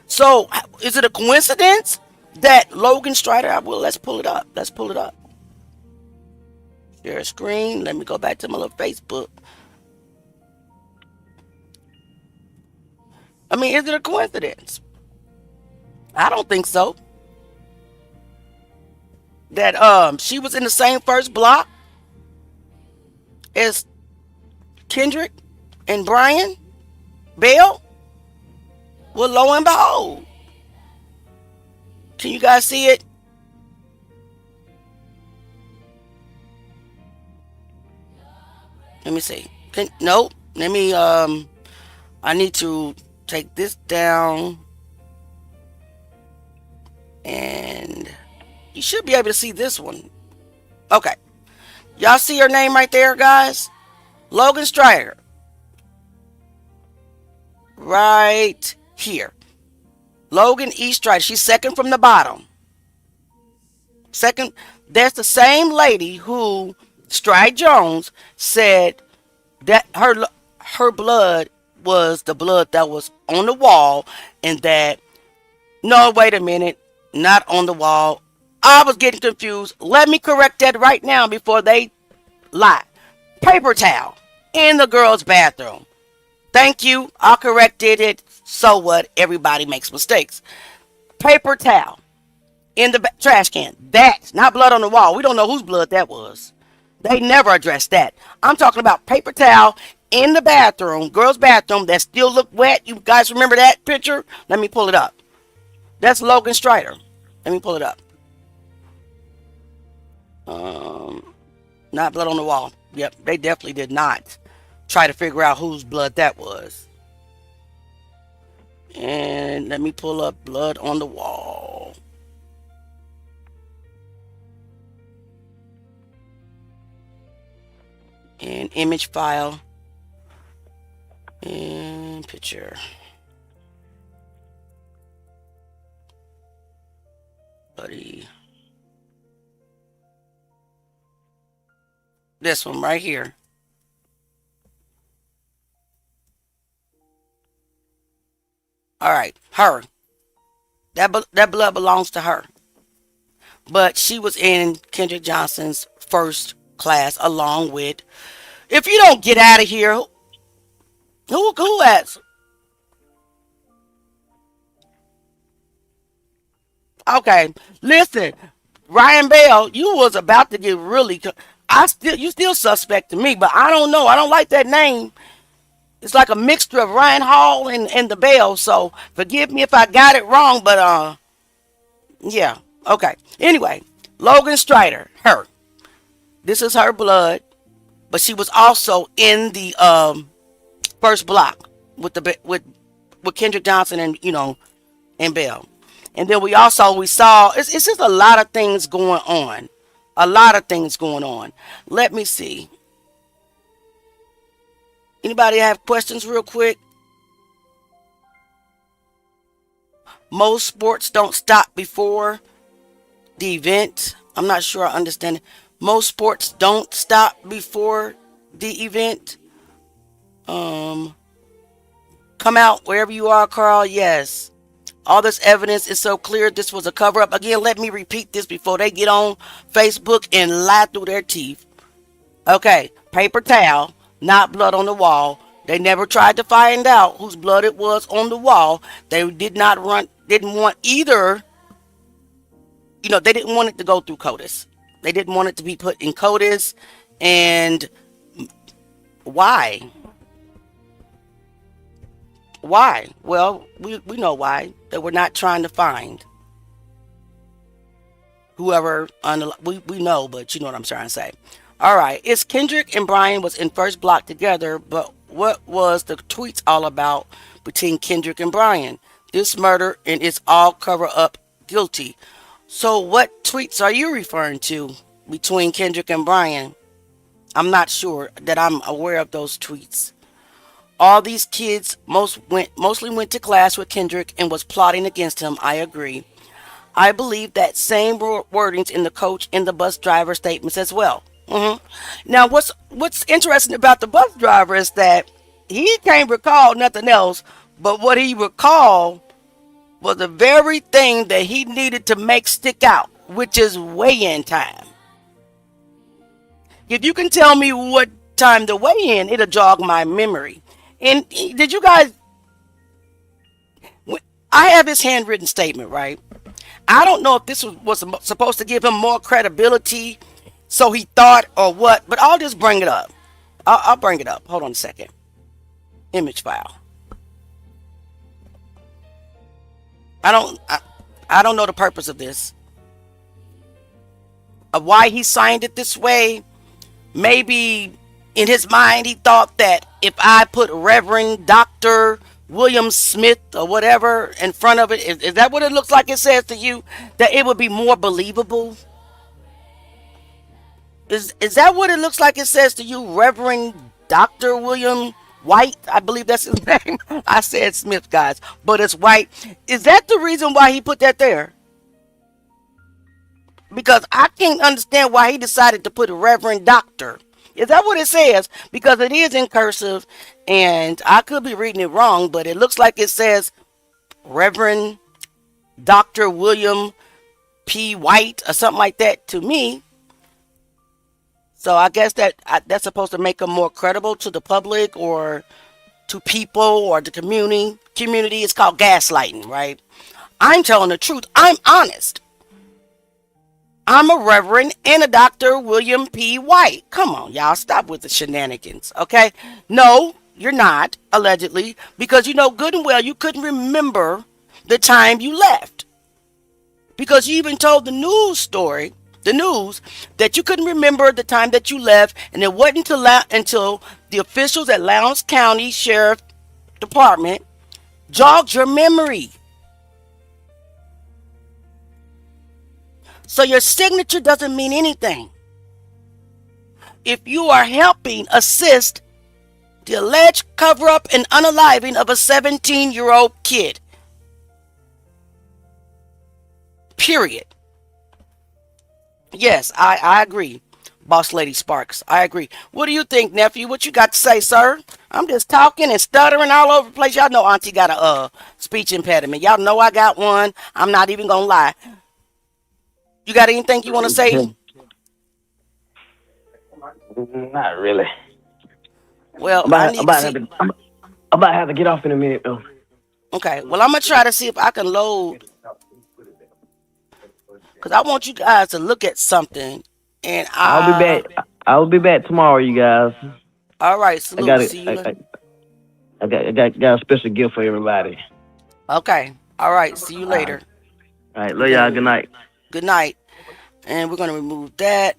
So is it a coincidence that Logan Strider? Well, let's pull it up. Let's pull it up. Share a screen. Let me go back to my little Facebook. I mean, is it a coincidence? I don't think so. That she was in the same first block as Kendrick and Brian Bell. Well, lo and behold, can you guys see it? Let me see. Nope. Let me. I need to take this down, and you should be able to see this one. Okay. Y'all see her name right there, guys? Logan Strider. Right here. Logan E. Strider. She's second from the bottom. Second. That's the same lady who Stride Jones said that her blood was the blood that was on the wall, and that, no, wait a minute, not on the wall. I was getting confused. Let me correct that right now before they lie. Paper towel in the girls' bathroom. Thank you. I corrected it. So what? Everybody makes mistakes. Paper towel in the trash can. That's not blood on the wall. We don't know whose blood that was. They never addressed that. I'm talking about paper towel in the bathroom, girls' bathroom, that still look wet. You guys remember that picture? Let me pull it up. That's Logan Strider. Let me pull it up. Not blood on the wall. Yep, they definitely did not try to figure out whose blood that was. And let me pull up blood on the wall. And image file. And picture. Buddy. This one right here. All right, her. That blood belongs to her. But she was in Kendrick Johnson's first class along with. If you don't get out of here, who has? Okay, listen, Ryan Bell, you was about to get really. You still suspect to me, but I don't know. I don't like that name. It's like a mixture of Ryan Hall and the Bell. So forgive me if I got it wrong, but yeah. Okay. Anyway, Logan Strider, her. This is her blood, but she was also in the first block with with Kendrick Johnson and and Bell. And then we saw it's just a lot of things going on. A lot of things going on. Let me see. Anybody have questions real quick? Most sports don't stop before the event. I'm not sure I understand it. Most sports don't stop before the event. Um, Come out wherever you are, Carl. Yes. All this evidence is so clear. This was a cover up. Again, let me repeat this before they get on Facebook and lie through their teeth. Okay. Paper towel, not blood on the wall. They never tried to find out whose blood it was on the wall. They didn't want either, they didn't want it to go through CODIS. They didn't want it to be put in CODIS. And why? Why? Well, we know why. They were not trying to find whoever we know, but you know what I'm trying to say. All right, it's Kendrick and Brian was in first block together, but what was the tweets all about between Kendrick and Brian? This murder and it's all cover up guilty. So what tweets are you referring to between Kendrick and Brian? I'm not sure that I'm aware of those tweets. All these kids mostly went to class with Kendrick and was plotting against him. I agree. I believe that same wordings in the coach and the bus driver statements as well. Now, what's interesting about the bus driver is that he can't recall nothing else, but what he recalled was the very thing that he needed to make stick out, which is weigh-in time. If you can tell me what time to weigh in, it'll jog my memory. And did you guys? I have his handwritten statement, right? I don't know if this was supposed to give him more credibility, so he thought or what, but I'll just bring it up. I'll bring it up. Hold on a second. Image file. I don't know the purpose of this. Of why he signed it this way. Maybe in his mind he thought that if I put Reverend Dr. William Smith or whatever in front of it, is that what it looks like it says to you? That it would be more believable? Is that what it looks like it says to you? Reverend Dr. William White? I believe that's his name. I said Smith, guys, but it's White. Is that the reason why he put that there? Because I can't understand why he decided to put Reverend Doctor. Is that what it says? Because it is in cursive, and I could be reading it wrong, but it looks like it says Reverend Dr. William P. White or something like that to me. So I guess that's supposed to make him more credible to the public or to people or the community. Community is called gaslighting, right? I'm telling the truth. I'm honest. I'm a Reverend and a Dr. William P. White. Come on, y'all. Stop with the shenanigans, okay? No, you're not, allegedly, because you know good and well you couldn't remember the time you left. Because you even told the news, that you couldn't remember the time that you left, and it wasn't until the officials at Lowndes County Sheriff Department jogged your memory. So your signature doesn't mean anything. If you are helping assist the alleged cover-up and unaliving of a 17-year-old kid. Period. Yes, I agree. Boss Lady Sparks. I agree. What do you think, nephew? What you got to say, sir? I'm just talking and stuttering all over the place. Y'all know Auntie got a speech impediment. Y'all know I got one. I'm not even gonna lie. You got anything you want to say? Not really. Well, I need to see. I'm about to have to get off in a minute though. Okay. Well, I'm gonna try to see if I can load because I want you guys to look at something. And I'll be back. I'll be back tomorrow, you guys. all right. I Salute. got it. See you later. I got a special gift for everybody. Okay. All right. See you All right. later. All right. Love y'all. Good night. Good night. And we're gonna remove that.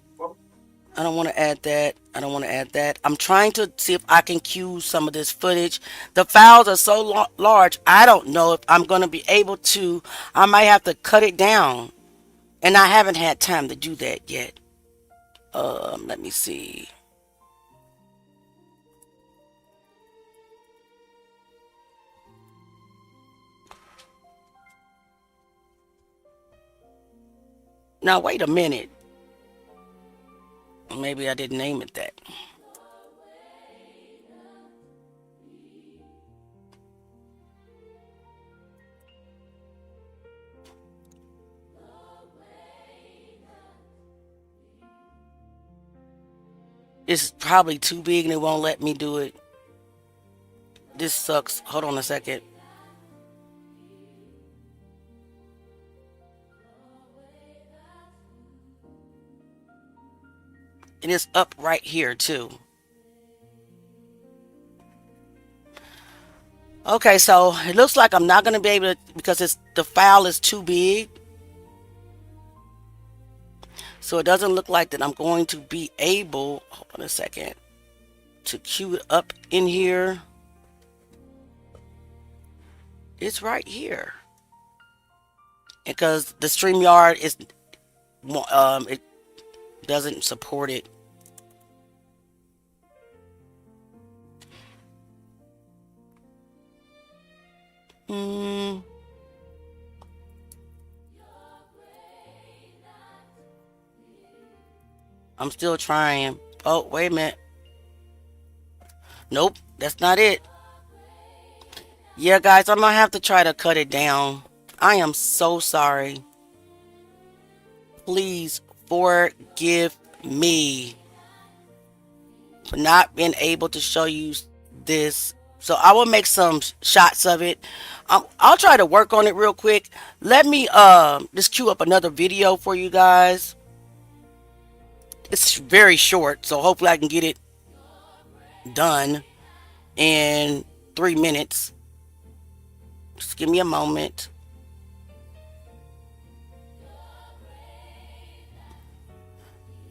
I don't want to add that. I don't want to add that. I'm trying to see if I can cue some of this footage. The files are so large. I don't know if I'm going to be able to. I might have to cut it down. And I haven't had time to do that yet. Let me see. Now, wait a minute. Maybe I didn't name it that. It's probably too big and it won't let me do it. This sucks. Hold on a second. And it's up right here too. Okay, so it looks like I'm not going to be able to because the file is too big. So it doesn't look like that I'm going to be able, hold on a second, to cue it up in here. It's right here. Because the StreamYard is, it doesn't support it. I'm still trying. Oh, wait a minute. Nope, that's not it. Yeah, guys, I'm gonna have to try to cut it down. I am so sorry. Please forgive me for not being able to show you this. So I will make some shots of it. I'll try to work on it real quick. Let me just queue up another video for you guys. It's very short, so hopefully I can get it done in 3 minutes. Just give me a moment.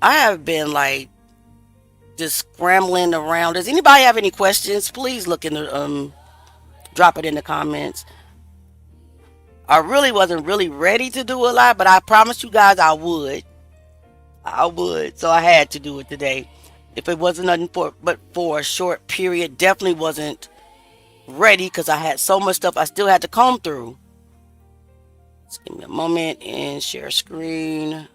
I have been like just scrambling around. Does anybody have any questions? Please look in the drop it in the comments. I really wasn't really ready to do a lot, but I promised you guys I would. So I had to do it today. If it wasn't nothing for a short period, definitely wasn't ready because I had so much stuff I still had to comb through. Just give me a moment and share screen.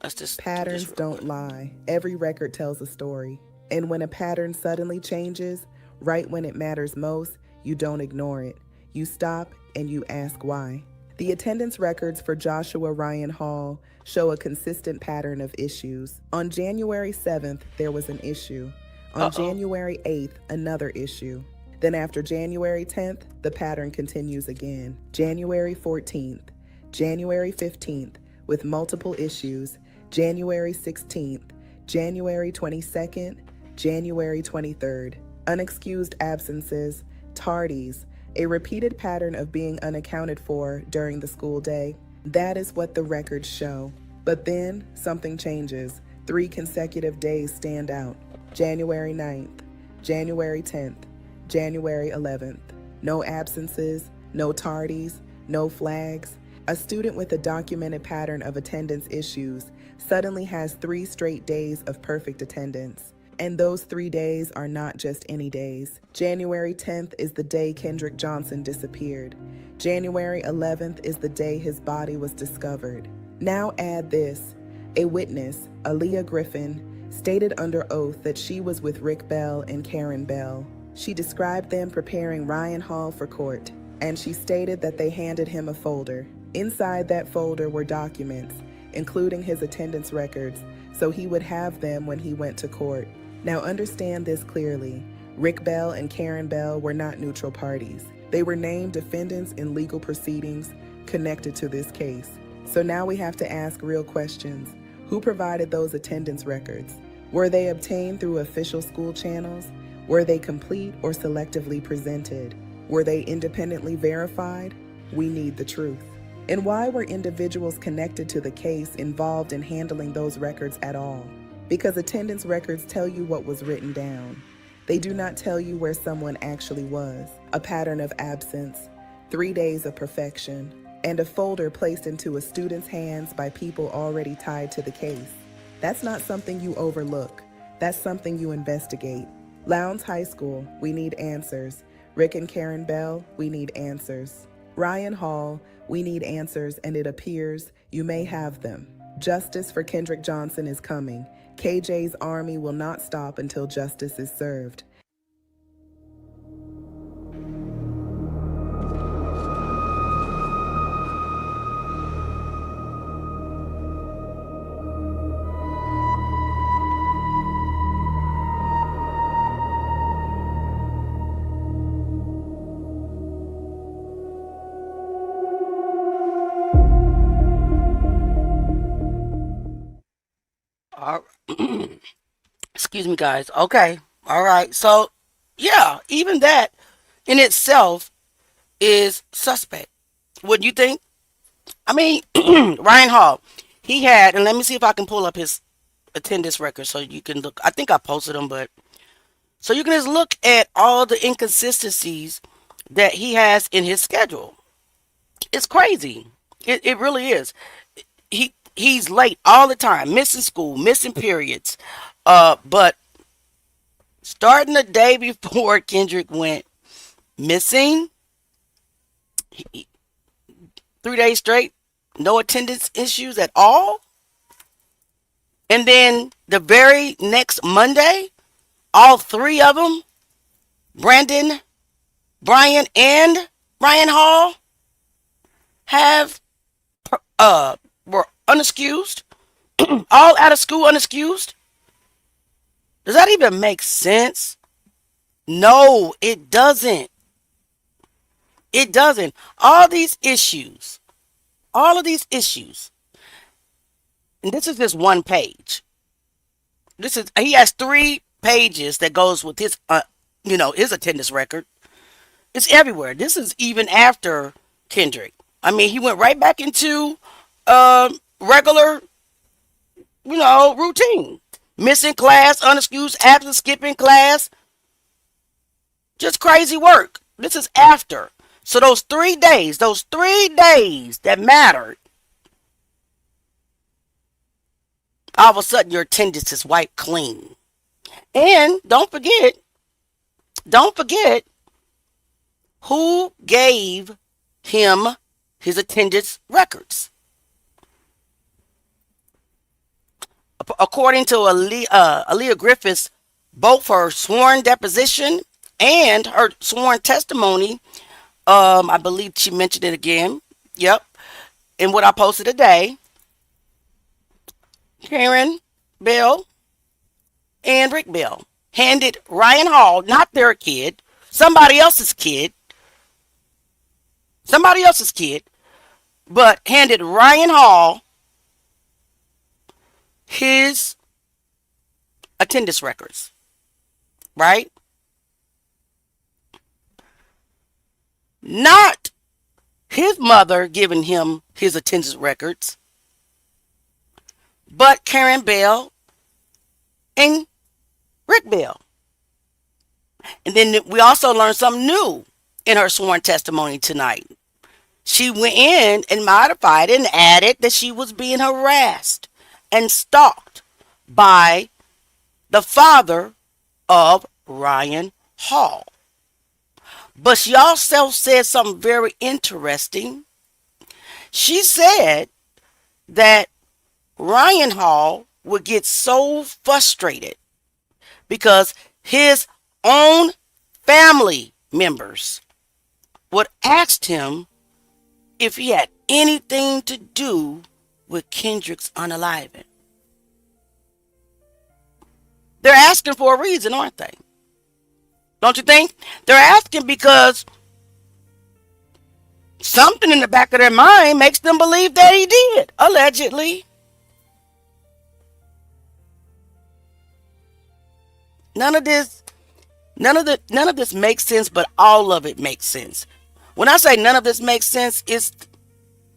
Let's just Patterns don't lie. Every record tells a story. And when a pattern suddenly changes, right when it matters most, you don't ignore it. You stop and you ask why. The attendance records for Joshua Ryan Hall show a consistent pattern of issues. On January 7th, there was an issue. On January 8th, another issue. Then after January 10th, the pattern continues again. January 14th, January 15th, with multiple issues, January 16th, January 22nd, January 23rd. Unexcused absences, tardies, a repeated pattern of being unaccounted for during the school day. That is what the records show. But then something changes. 3 consecutive days stand out. January 9th, January 10th, January 11th. No absences, no tardies, no flags. A student with a documented pattern of attendance issues suddenly has 3 straight days of perfect attendance. And those 3 days are not just any days. January 10th is the day Kendrick Johnson disappeared. January 11th is the day his body was discovered. Now add this. A witness, Aaliyah Griffin, stated under oath that she was with Rick Bell and Karen Bell. She described them preparing Ryan Hall for court, and she stated that they handed him a folder. Inside that folder were documents, including his attendance records, so he would have them when he went to court. Now understand this clearly. Rick Bell and Karen Bell were not neutral parties. They were named defendants in legal proceedings connected to this case. So now we have to ask real questions. Who provided those attendance records? Were they obtained through official school channels? Were they complete or selectively presented? Were they independently verified? We need the truth. And why were individuals connected to the case involved in handling those records at all? Because attendance records tell you what was written down. They do not tell you where someone actually was. A pattern of absence, 3 days of perfection, and a folder placed into a student's hands by people already tied to the case. That's not something you overlook. That's something you investigate. Lowndes High School, we need answers. Rick and Karen Bell, we need answers. Ryan Hall, we need answers, and it appears you may have them. Justice for Kendrick Johnson is coming. KJ's army will not stop until justice is served. All excuse me, guys. Okay. All right. So, yeah, even that in itself is suspect. Wouldn't you think? I mean, Ryan Hall, he had, and let me see if I can pull up his attendance record so you can look. I think I posted them, but so you can just look at all the inconsistencies that he has in his schedule. It's crazy. It really is. He's late all the time, missing school, missing periods. But starting the day before Kendrick went missing, 3 days straight, no attendance issues at all. And then the very next Monday, all three of them, Brandon, Brian, and Ryan Hall, have were unexcused, all out of school unexcused. Does that even make sense? No, it doesn't. It doesn't. All of these issues, and this is just one page. He has 3 pages that goes with his, his attendance record. It's everywhere. This is even after Kendrick. I mean, he went right back into regular, routine. Missing class, unexcused absence, skipping class. Just crazy work. This is after. So those 3 days that mattered, all of a sudden your attendance is wiped clean. And don't forget who gave him his attendance records. According to Aaliyah Griffiths, both her sworn deposition and her sworn testimony, I believe she mentioned it again. Yep. In what I posted today, Karen Bell and Rick Bell handed Ryan Hall, not their kid, somebody else's kid, but handed Ryan Hall his attendance records, right? Not his mother giving him his attendance records, but Karen Bell and Rick Bell. And then we also learned something new in her sworn testimony tonight. She went in and modified and added that she was being harassed and stalked by the father of Ryan Hall. But she also said something very interesting. She said that Ryan Hall would get so frustrated because his own family members would ask him if he had anything to do with Kendrick's unaliving. They're asking for a reason, aren't they? Don't you think? They're asking because something in the back of their mind makes them believe that he did, allegedly. None of this makes sense, but all of it makes sense. When I say none of this makes sense, it's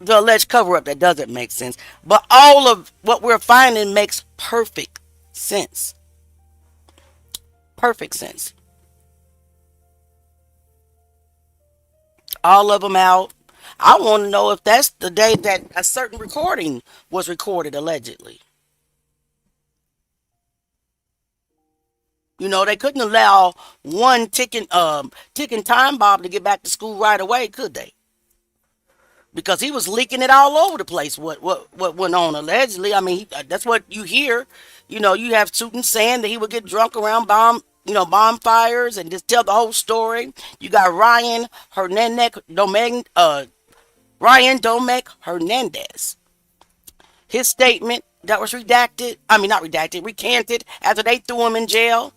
the alleged cover-up that doesn't make sense. But all of what we're finding makes perfect sense. Perfect sense. All of them out. I want to know if that's the day that a certain recording was recorded, allegedly. You know, they couldn't allow one ticking time bomb to get back to school right away, could they? Because he was leaking it all over the place. What went on allegedly? I mean, that's what you hear. You know, you have students saying that he would get drunk around bonfires and just tell the whole story. You got Ryan Domek Hernandez. His statement that was recanted after they threw him in jail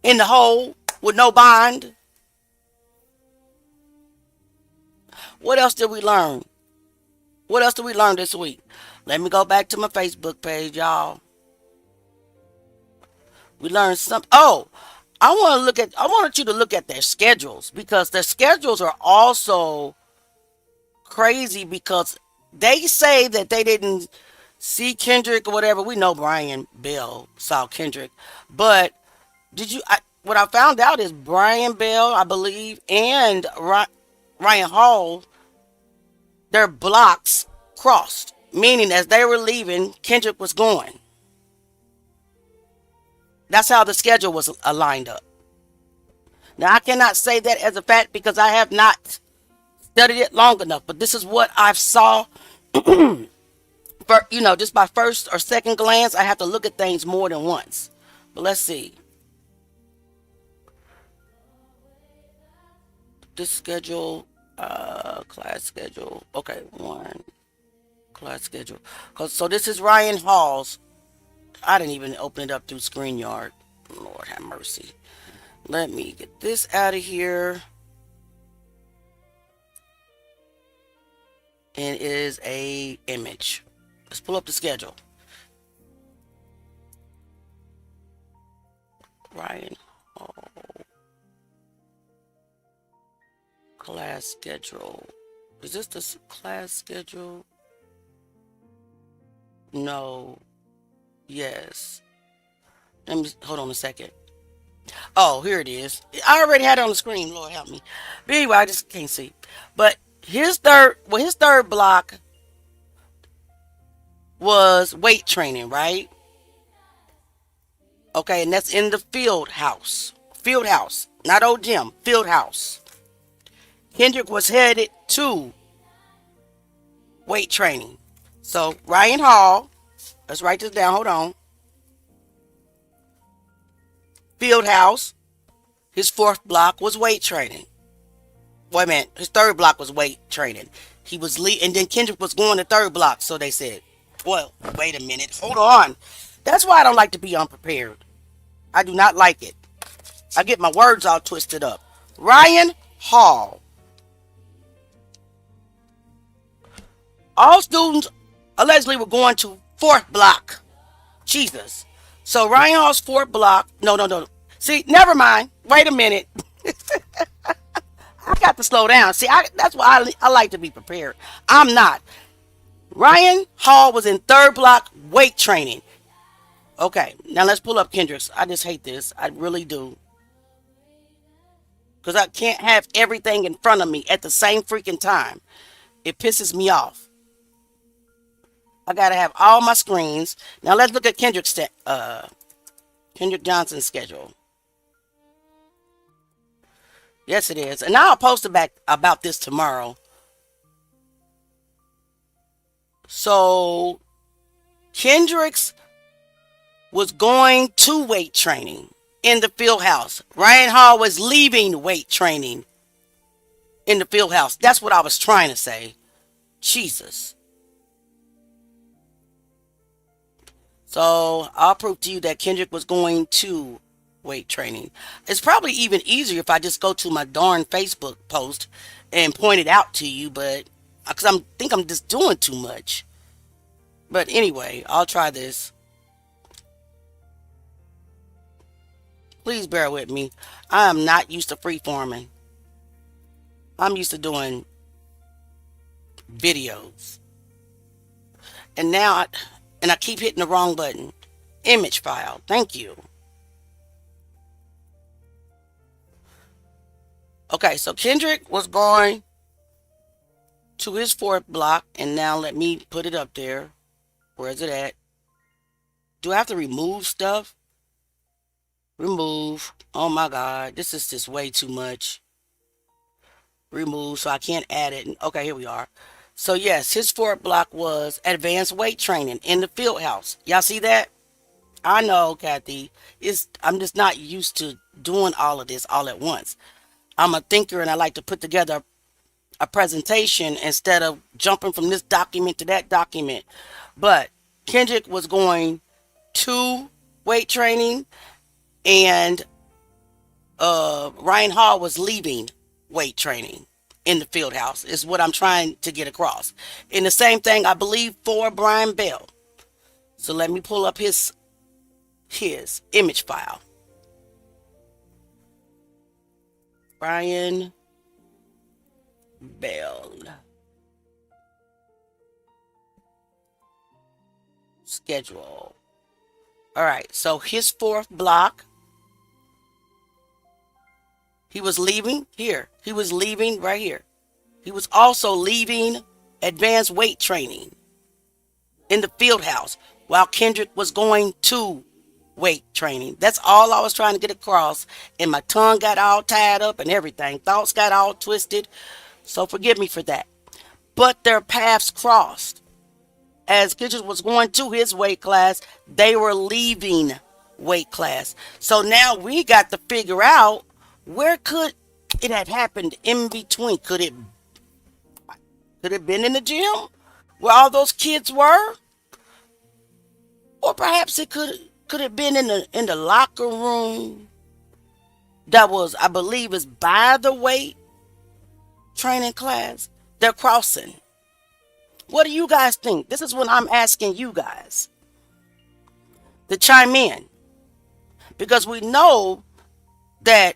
in the hole with no bond. What else did we learn? What else did we learn this week? Let me go back to my Facebook page, y'all. We learned something. Oh, I wanted you to look at their schedules, because their schedules are also crazy, because they say that they didn't see Kendrick or whatever. We know Brian Bell saw Kendrick, but what I found out is Brian Bell, I believe, and Ryan Hall, their blocks crossed, meaning as they were leaving, Kendrick was going. That's how the schedule was lined up. Now, I cannot say that as a fact because I have not studied it long enough, but this is what I've saw. Just by first or second glance, I have to look at things more than once. But let's see. This schedule, class schedule. Okay, class schedule. So this is Ryan Hall's. I didn't even open it up through StreamYard. Lord have mercy. Let me get this out of here. And it is a image. Let's pull up the schedule. Ryan Hall. Class schedule. Is this the class schedule? No. Yes. Let me hold on a second. Oh, here it is. I already had it on the screen. Lord help me. But anyway, I just can't see. But his third block was weight training, right? Okay, and that's in the field house. Field house, not old gym. Field house. Kendrick was headed to weight training. So Ryan Hall. Let's write this down. Hold on. Field house. His fourth block was weight training. Wait a minute. His third block was weight training. He was and then Kendrick was going to third block. So they said, well, wait a minute. Hold on. That's why I don't like to be unprepared. I do not like it. I get my words all twisted up. Ryan Hall. All students allegedly were going to fourth block. Jesus. So Ryan Hall's fourth block. No. See, never mind. Wait a minute. I got to slow down. See, that's why I like to be prepared. I'm not. Ryan Hall was in third block weight training. Okay, now let's pull up Kendrick's. I just hate this. I really do. Because I can't have everything in front of me at the same freaking time. It pisses me off. I gotta have all my screens. Now let's look at Kendrick's Kendrick Johnson's schedule. Yes, it is. And I'll post about this tomorrow. So Kendrick's was going to weight training in the field house. Ryan Hall was leaving weight training in the field house. That's what I was trying to say. Jesus. So I'll prove to you that Kendrick was going to weight training. It's probably even easier if I just go to my darn Facebook post and point it out to you, but because I think I'm just doing too much. But anyway, I'll try this. Please bear with me. I am not used to freeforming. I'm used to doing videos. And now I keep hitting the wrong button. Image file. Thank you. Okay, so Kendrick was going to his fourth block, and now let me put it up there. Where is it at? Do I have to remove stuff? Remove. Oh my God, this is just way too much. Remove, so I can't add it. Okay, here we are. So yes, his fourth block was advanced weight training in the field house. Y'all see that? I know, Kathy. I'm just not used to doing all of this all at once. I'm a thinker and I like to put together a presentation instead of jumping from this document to that document. But Kendrick was going to weight training and Ryan Hall was leaving weight training in the field house is what I'm trying to get across. And the same thing, I believe, for Brian Bell. So let me pull up his image file. Brian Bell. Schedule. All right, so his fourth block, he was leaving here. He was leaving right here. He was also leaving advanced weight training in the field house while Kendrick was going to weight training. That's all I was trying to get across. And my tongue got all tied up and everything. Thoughts got all twisted. So forgive me for that. But their paths crossed. As Kendrick was going to his weight class, they were leaving weight class. So now we got to figure out, where could it have happened in between? Could it have been in the gym where all those kids were? Or perhaps it could have been in the locker room that was, I believe, is by the weight training class. They're crossing. What do you guys think? This is what I'm asking you guys to chime in. Because we know that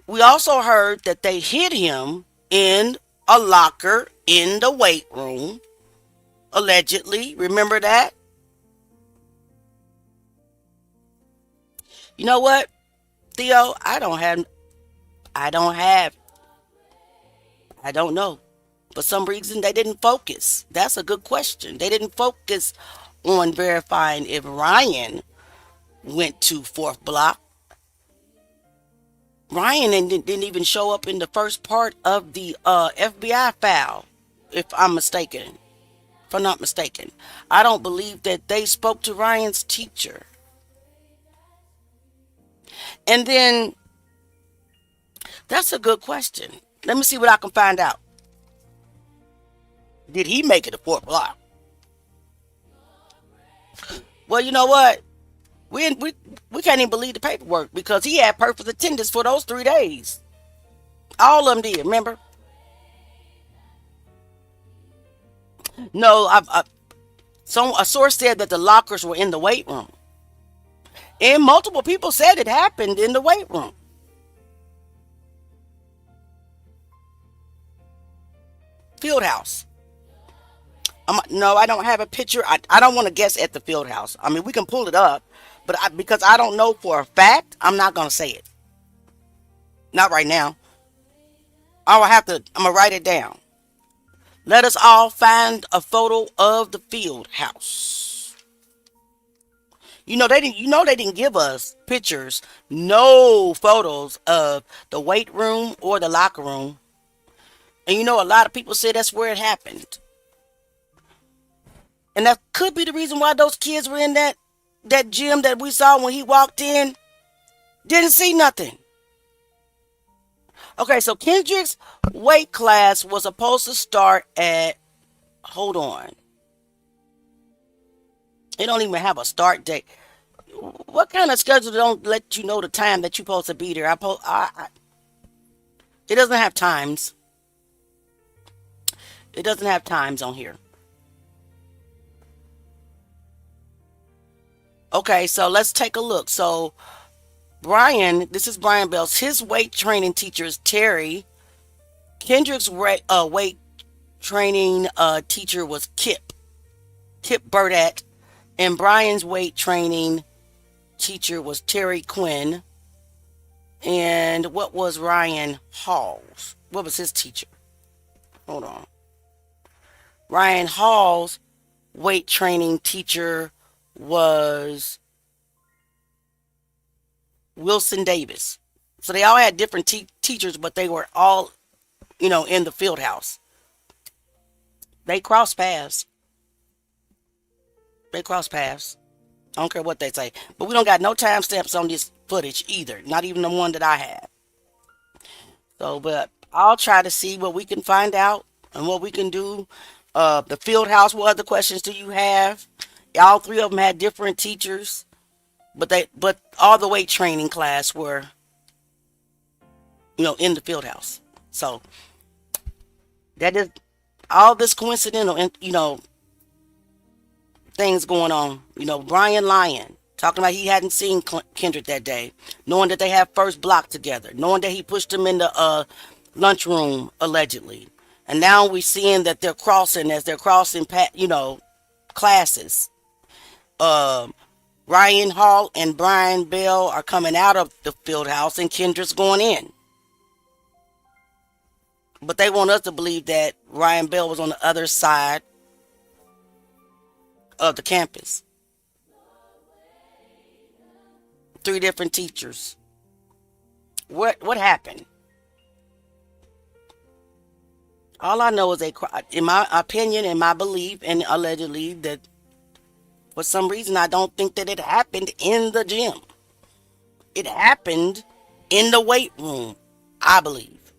we also heard that they hid him in a locker in the weight room, allegedly. Remember that? You know what, Theo? I don't know. For some reason, they didn't focus. That's a good question. They didn't focus on verifying if Ryan went to fourth block. Ryan didn't even show up in the first part of the FBI file, if I'm mistaken. If I'm not mistaken. I don't believe that they spoke to Ryan's teacher. And then, that's a good question. Let me see what I can find out. Did he make it to fourth block? Well, you know what? We can't even believe the paperwork because he had perfect attendance for those 3 days. All of them did, remember? No, a source said that the lockers were in the weight room. And multiple people said it happened in the weight room. Field house. No, I don't have a picture. I don't want to guess at the field house. I mean, we can pull it up, but because I don't know for a fact, I'm not going to say it. Not right now. I'm going to write it down. Let us all find a photo of the field house. They didn't give us pictures, no photos of the weight room or the locker room. And a lot of people say that's where it happened. And that could be the reason why those kids were in that gym that we saw when he walked in. Didn't see nothing. Okay, so Kendrick's weight class was supposed to start at, hold on. They don't even have a start date. What kind of schedule don't let you know the time that you're supposed to be there? It doesn't have times. It doesn't have times on here. Okay, so let's take a look. So this is Brian Bell's. His weight training teacher is Terry. Kendrick's weight training teacher was Kip Burdett. And Brian's weight training teacher was Terry Quinn. And what was Ryan Hall's? What was his teacher? Hold on. Ryan Hall's weight training teacher was Wilson Davis. So they all had different teachers, but they were all, in the field house. They crossed paths. I don't care what they say. But we don't got no timestamps on this footage either. Not even the one that I have. So, but I'll try to see what we can find out and what we can do. The field house, what other questions do you have? All three of them had different teachers. But all the weight training class were, in the field house. So that is all this coincidental, and things going on. Brian Lyon talking about he hadn't seen Kendrick that day, knowing that they had first block together, knowing that he pushed him in the lunchroom allegedly, and now we're seeing that they're crossing classes. Ryan Hall and Brian Bell are coming out of the field house and Kendrick's going in. But they want us to believe that Ryan Bell was on the other side of the campus. 3 different teachers. What happened? All I know is in my opinion, in my belief, and allegedly that for some reason, I don't think that it happened in the gym. It happened in the weight room, I believe.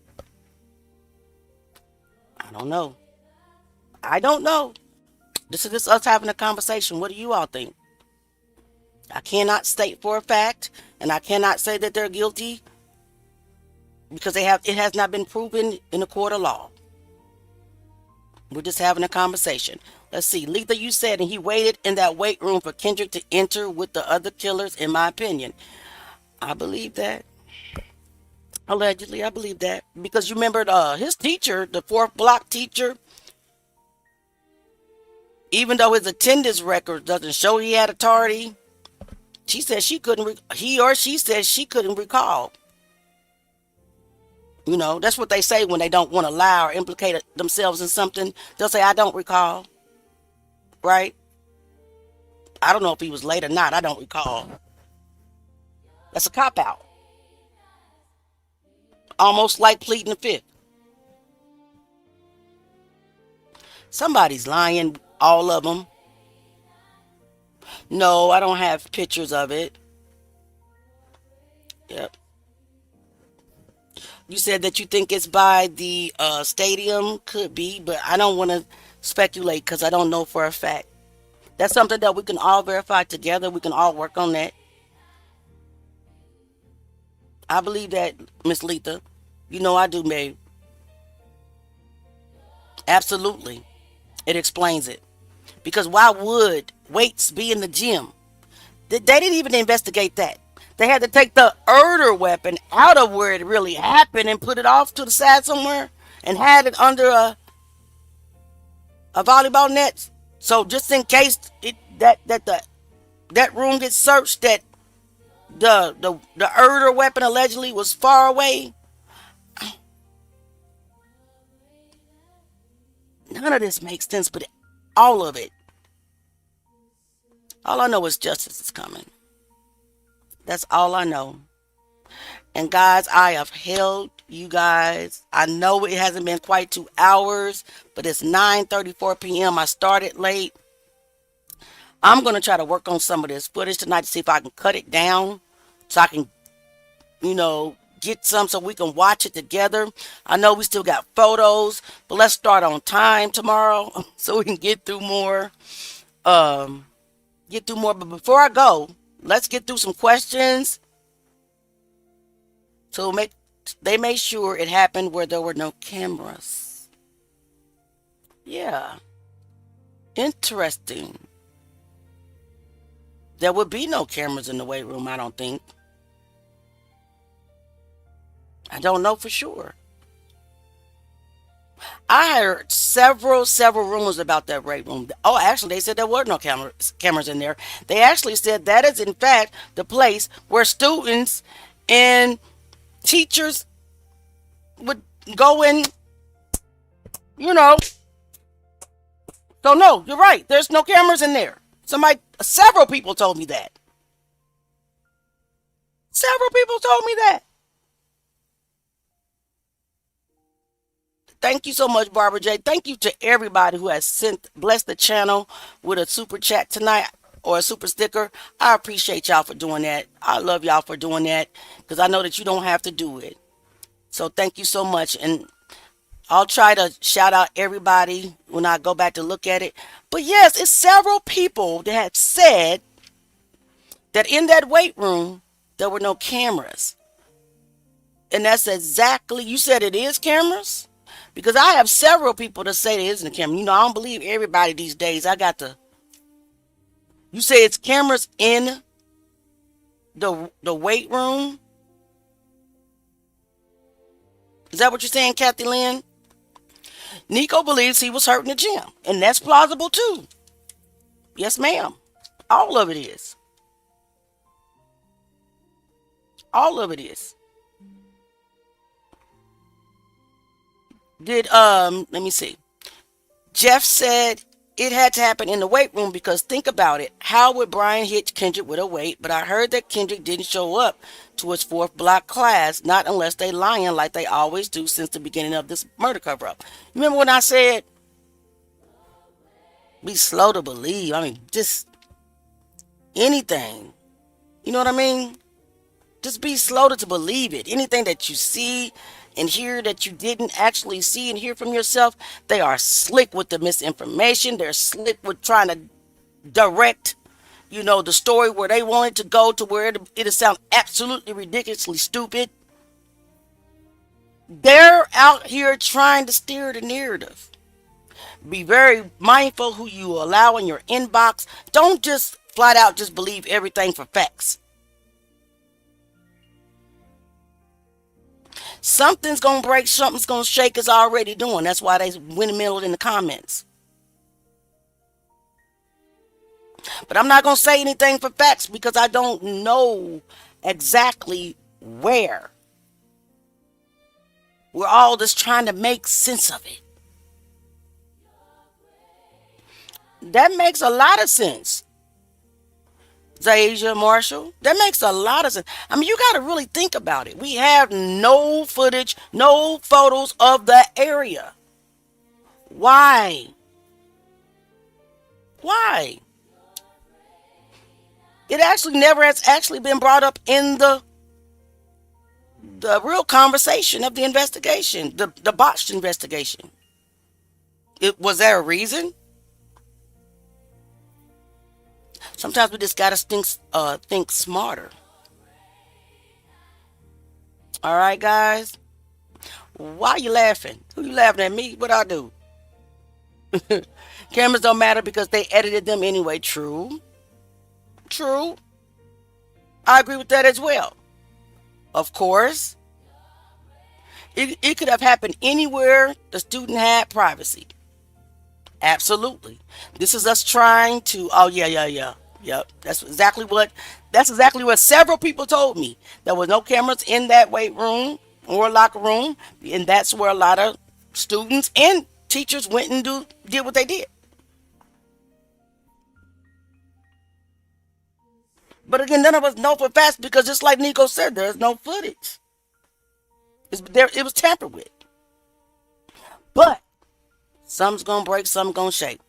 I don't know. This is us having a conversation. What do you all think? I cannot state for a fact, and I cannot say that they're guilty because it has not been proven in a court of law. We're just having a conversation. Let's see. Letha, you said, and he waited in that weight room for Kendrick to enter with the other killers, in my opinion. I believe that. Allegedly, I believe that. Because you remember his teacher, the 4th block teacher, even though his attendance record doesn't show he had authority, she said she couldn't recall. That's what they say when they don't want to lie or implicate themselves in something. They'll say, I don't recall. Right? I don't know if he was late or not. I don't recall. That's a cop-out. Almost like pleading the fifth. Somebody's lying, all of them. No, I don't have pictures of it. Yep. You said that you think it's by the stadium. Could be, but I don't want to speculate because I don't know for a fact. That's something that we can all verify together. We can all work on that. I believe that, Miss Letha. I do, babe. Absolutely. It explains it. Because why would weights be in the gym? They didn't even investigate that. They had to take the murder weapon out of where it really happened and put it off to the side somewhere and had it under a volleyball net. So just in case that room gets searched, that the murder weapon allegedly was far away. None of this makes sense, but all of it All I know is justice is coming. That's all I know. And guys, I have held you guys. I know it hasn't been quite 2 hours, but it's 9:34 p.m. I started late. I'm going to try to work on some of this footage tonight to see if I can cut it down so I can, get some so we can watch it together. I know we still got photos, but let's start on time tomorrow so we can get through more. But before I go, let's get through some questions. So they made sure it happened where there were no cameras. Yeah. Interesting. There would be no cameras in the weight room, I don't think. I don't know for sure. I heard several rumors about that weight room. Oh, actually, they said there were no cameras in there. They actually said that is, in fact, the place where students and teachers would go in, So, no, you're right. There's no cameras in there. Several people told me that. Several people told me that. Thank you so much, Barbara J. Thank you to everybody who has blessed the channel with a super chat tonight or a super sticker. I appreciate y'all for doing that. I love y'all for doing that because I know that you don't have to do it. So thank you so much. And I'll try to shout out everybody when I go back to look at it. But yes, it's several people that had said that in that weight room, there were no cameras. And that's exactly, you said it is cameras? Because I have several people that say there isn't a camera. I don't believe everybody these days. You say it's cameras in the weight room? Is that what you're saying, Kathy Lynn? Nico believes he was hurt in the gym. And that's plausible too. Yes, ma'am. All of it is. All of it is. Let me see. Jeff said it had to happen in the weight room because think about it. How would Brian hit Kendrick with a weight? But I heard that Kendrick didn't show up to his 4th block class, not unless they lying like they always do since the beginning of this murder cover-up. Remember when I said, be slow to believe. Just anything. You know what I mean? Just be slow to believe it. Anything that you see and hear that you didn't actually see and hear from yourself, they are slick with the misinformation. They're slick with trying to direct, the story where they want it to go to where it'll sound absolutely ridiculously stupid. They're out here trying to steer the narrative. Be very mindful who you allow in your inbox. Don't just flat out just believe everything for facts. Something's going to break, something's going to shake is already doing. That's why they windmilled in the comments. But I'm not going to say anything for facts because I don't know exactly where. We're all just trying to make sense of it. That makes a lot of sense. Zasia Marshall, that makes a lot of sense. You got to really think about it. We have no footage, no photos of the area. Why? Why? It actually never has actually been brought up in the real conversation of the investigation, the botched investigation. Was there a reason? Sometimes we just gotta think smarter. All right, guys. Why are you laughing? Who you laughing at? Me? What I do? Cameras don't matter because they edited them anyway. True. True. I agree with that as well. Of course. It could have happened anywhere the student had privacy. Absolutely. This is us trying to, Yep. That's exactly what several people told me. There was no cameras in that weight room or locker room. And that's where a lot of students and teachers went and did what they did. But again, none of us know for fast because just like Nico said, there's no footage. It was tampered with. But some's gonna break, some gonna shake.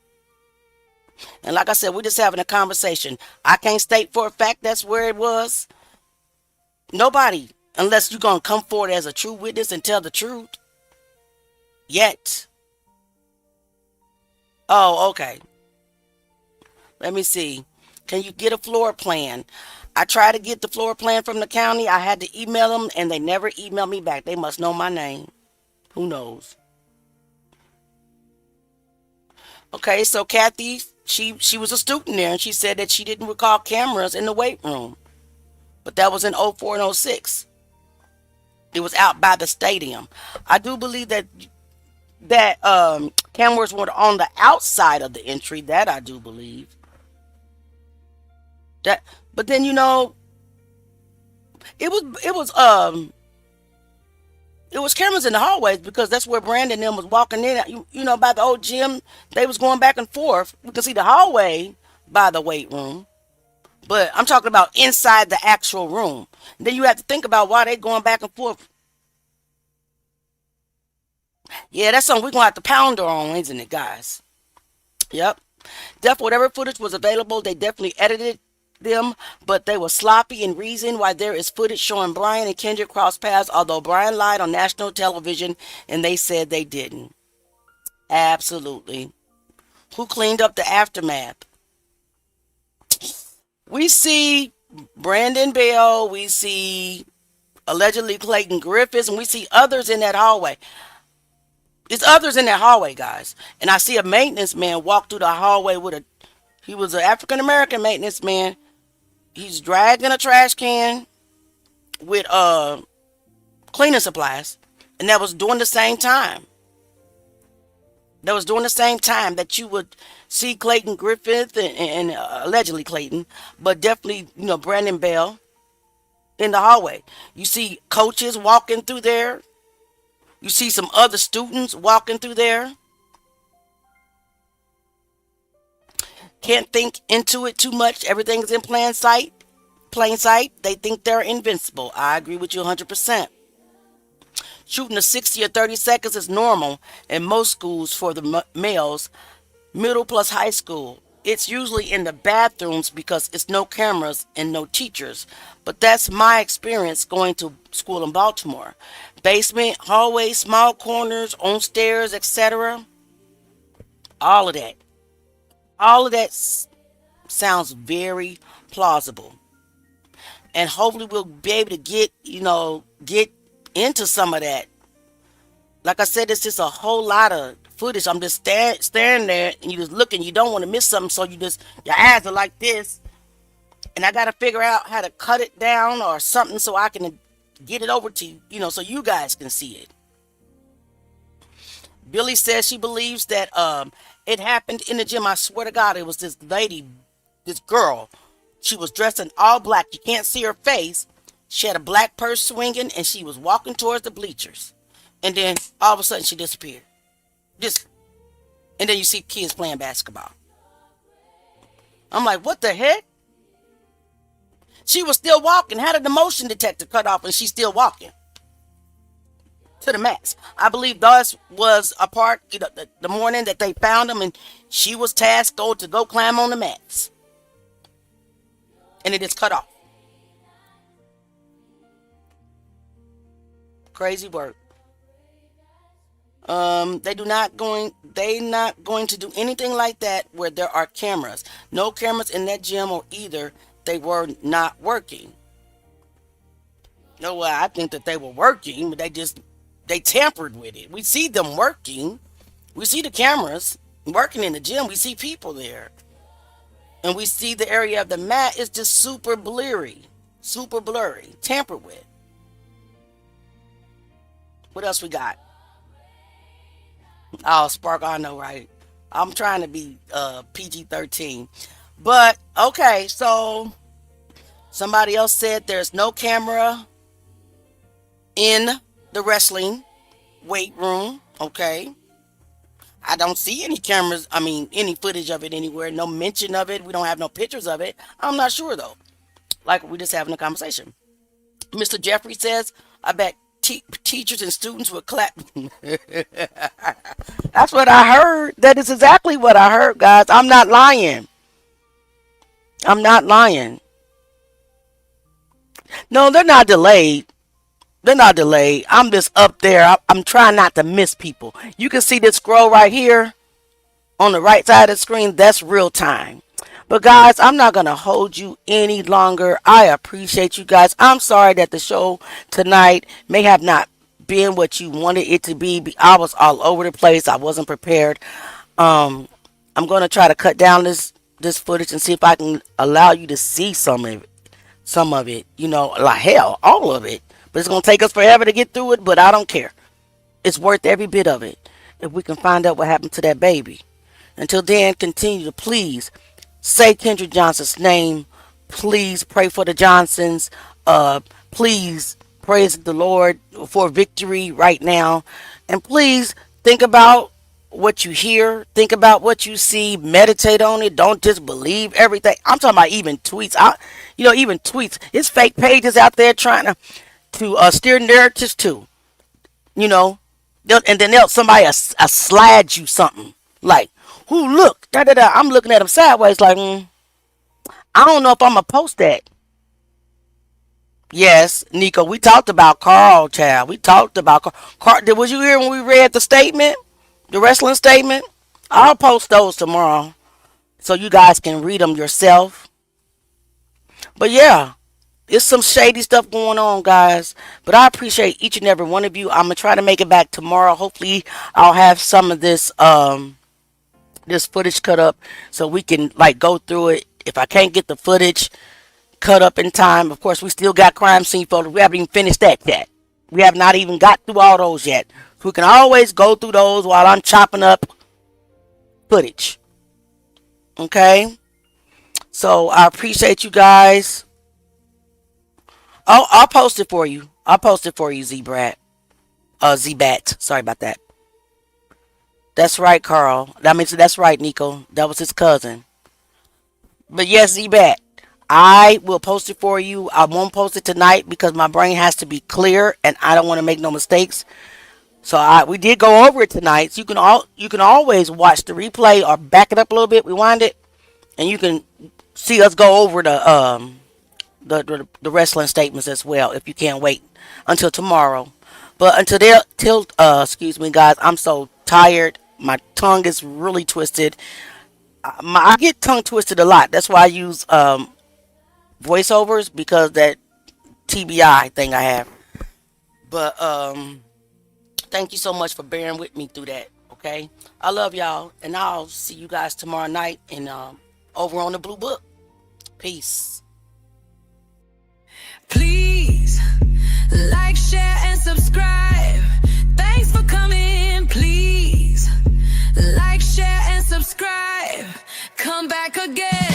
And like I said, we're just having a conversation. I can't state for a fact that's where it was. Nobody, unless you're gonna come forward as a true witness and tell the truth. Yet. Oh, okay. Let me see. Can you get a floor plan? I tried to get the floor plan from the county. I had to email them and they never emailed me back. They must know my name. Who knows? Okay, so Kathy, she was a student there and she said that she didn't recall cameras in the weight room. But that was in '04 and '06. It was out by the stadium. I do believe that cameras were on the outside of the entry. That I do believe. That, but then it was cameras in the hallways because that's where Brandon and them was walking in. By the old gym, they was going back and forth. We can see the hallway by the weight room, but I'm talking about inside the actual room. Then you have to think about why they going back and forth. Yeah, that's something we're gonna have to pound on, isn't it, guys? Yep. Definitely, whatever footage was available, they definitely edited them, but they were sloppy in reason why there is footage showing Brian and Kendrick cross paths, although Brian lied on national television and they said they didn't. Absolutely. Who cleaned up the aftermath? We see Brandon Bell, we see allegedly Clayton Griffiths, and we see others in that hallway. There's others in that hallway, guys. And I see a maintenance man walk through the hallway he was an African American maintenance man. He's dragging a trash can with cleaning supplies. And that was during the same time. That was during the same time that you would see Clayton Griffith and allegedly Clayton, but definitely, Brandon Bell in the hallway. You see coaches walking through there. You see some other students walking through there. Can't think into it too much. Everything is in plain sight. Plain sight. They think they're invincible. I agree with you 100%. Shooting a 60 or 30 seconds is normal in most schools for the males, middle plus high school. It's usually in the bathrooms because it's no cameras and no teachers. But that's my experience going to school in Baltimore. Basement, hallways, small corners, on stairs, etc. All of that. All of that sounds very plausible. And hopefully we'll be able to get into some of that. Like I said, it's just a whole lot of footage. I'm just staring there and you just looking. You don't want to miss something, so your eyes are like this. And I got to figure out how to cut it down or something so I can get it over to you, so you guys can see it. Billy says she believes that it happened in the gym. I swear to God, it was this lady, this girl. She was dressed in all black. You can't see her face. She had a black purse swinging, and she was walking towards the bleachers. And then all of a sudden, she disappeared. And then you see kids playing basketball. I'm like, what the heck? She was still walking. How did the motion detector cut off and she's still walking? To the max. I believe that was a part, the morning that they found him and she was tasked to go climb on the mats. And it is cut off. Crazy work. They not going to do anything like that where there are cameras. No cameras in that gym, or either they were not working. No, I think that they were working, but they tampered with it. We see them working. We see the cameras working in the gym. We see people there. And we see the area of the mat is just super blurry, tampered with. What else we got? Oh, Spark, I know, right? I'm trying to be PG-13. But, okay, so somebody else said there's no camera in the wrestling weight room. Okay. I don't see any cameras, any footage of it anywhere. No mention of it. We don't have no pictures of it. I'm not sure, though. like we're just having a conversation. Mr. Jeffrey says, I bet teachers and students would clap. That's what I heard. That is exactly what I heard, guys. I'm not lying. I'm not lying. No, they're not delayed. They're not delayed. I'm just up there. I'm trying not to miss people. You can see this scroll right here on the right side of the screen. That's real time. But guys, I'm not going to hold you any longer. I appreciate you guys. I'm sorry that the show tonight may have not been what you wanted it to be. I was all over the place. I wasn't prepared. I'm going to try to cut down this footage and see if I can allow you to see some of it. Some of it, you know, like hell, all of it. But it's going to take us forever to get through it, but I don't care. It's worth every bit of it if we can find out what happened to that baby. Until then, continue to please say Kendrick Johnson's name. Please pray for the Johnsons. Please praise the Lord for victory right now. And please think about what you hear. Think about what you see. Meditate on it. Don't just believe everything. I'm talking about even tweets. Even tweets. It's fake pages out there trying to steer narratives too. You know, and then somebody slide you something like, "Who look?" Da da da. I'm looking at them sideways like, I don't know if I'm gonna post that. Yes, Nico, we talked about Carl, child. We talked about Carl. Was you here when we read the statement, the wrestling statement? I'll post those tomorrow so you guys can read them yourself. But yeah, it's some shady stuff going on, guys. But I appreciate each and every one of you. I'm gonna try to make it back tomorrow. Hopefully, I'll have some of this this footage cut up so we can like go through it. If I can't get the footage cut up in time, of course we still got crime scene photos. We haven't even finished that yet. We have not even got through all those yet. So we can always go through those while I'm chopping up footage. Okay? So I appreciate you guys. I'll post it for you. I'll post it for you, Z-Brat. Z-Bat. Sorry about that. That's right, Carl. That's right, Nico. That was his cousin. But yes, Z-Bat. I will post it for you. I won't post it tonight because my brain has to be clear and I don't want to make no mistakes. So we did go over it tonight. So you can always watch the replay or back it up a little bit, rewind it, and you can see us go over the wrestling statements as well if you can't wait until tomorrow. But excuse me, guys, I'm so tired. My tongue is really twisted. I get tongue twisted a lot. That's why I use voiceovers, because that TBI thing I have. But thank you so much for bearing with me through that. Okay, I love y'all, and I'll see you guys tomorrow night and over on the Blue Book. Peace. Please like, share, and subscribe. Thanks for coming. Please like, share, and subscribe. Come back again.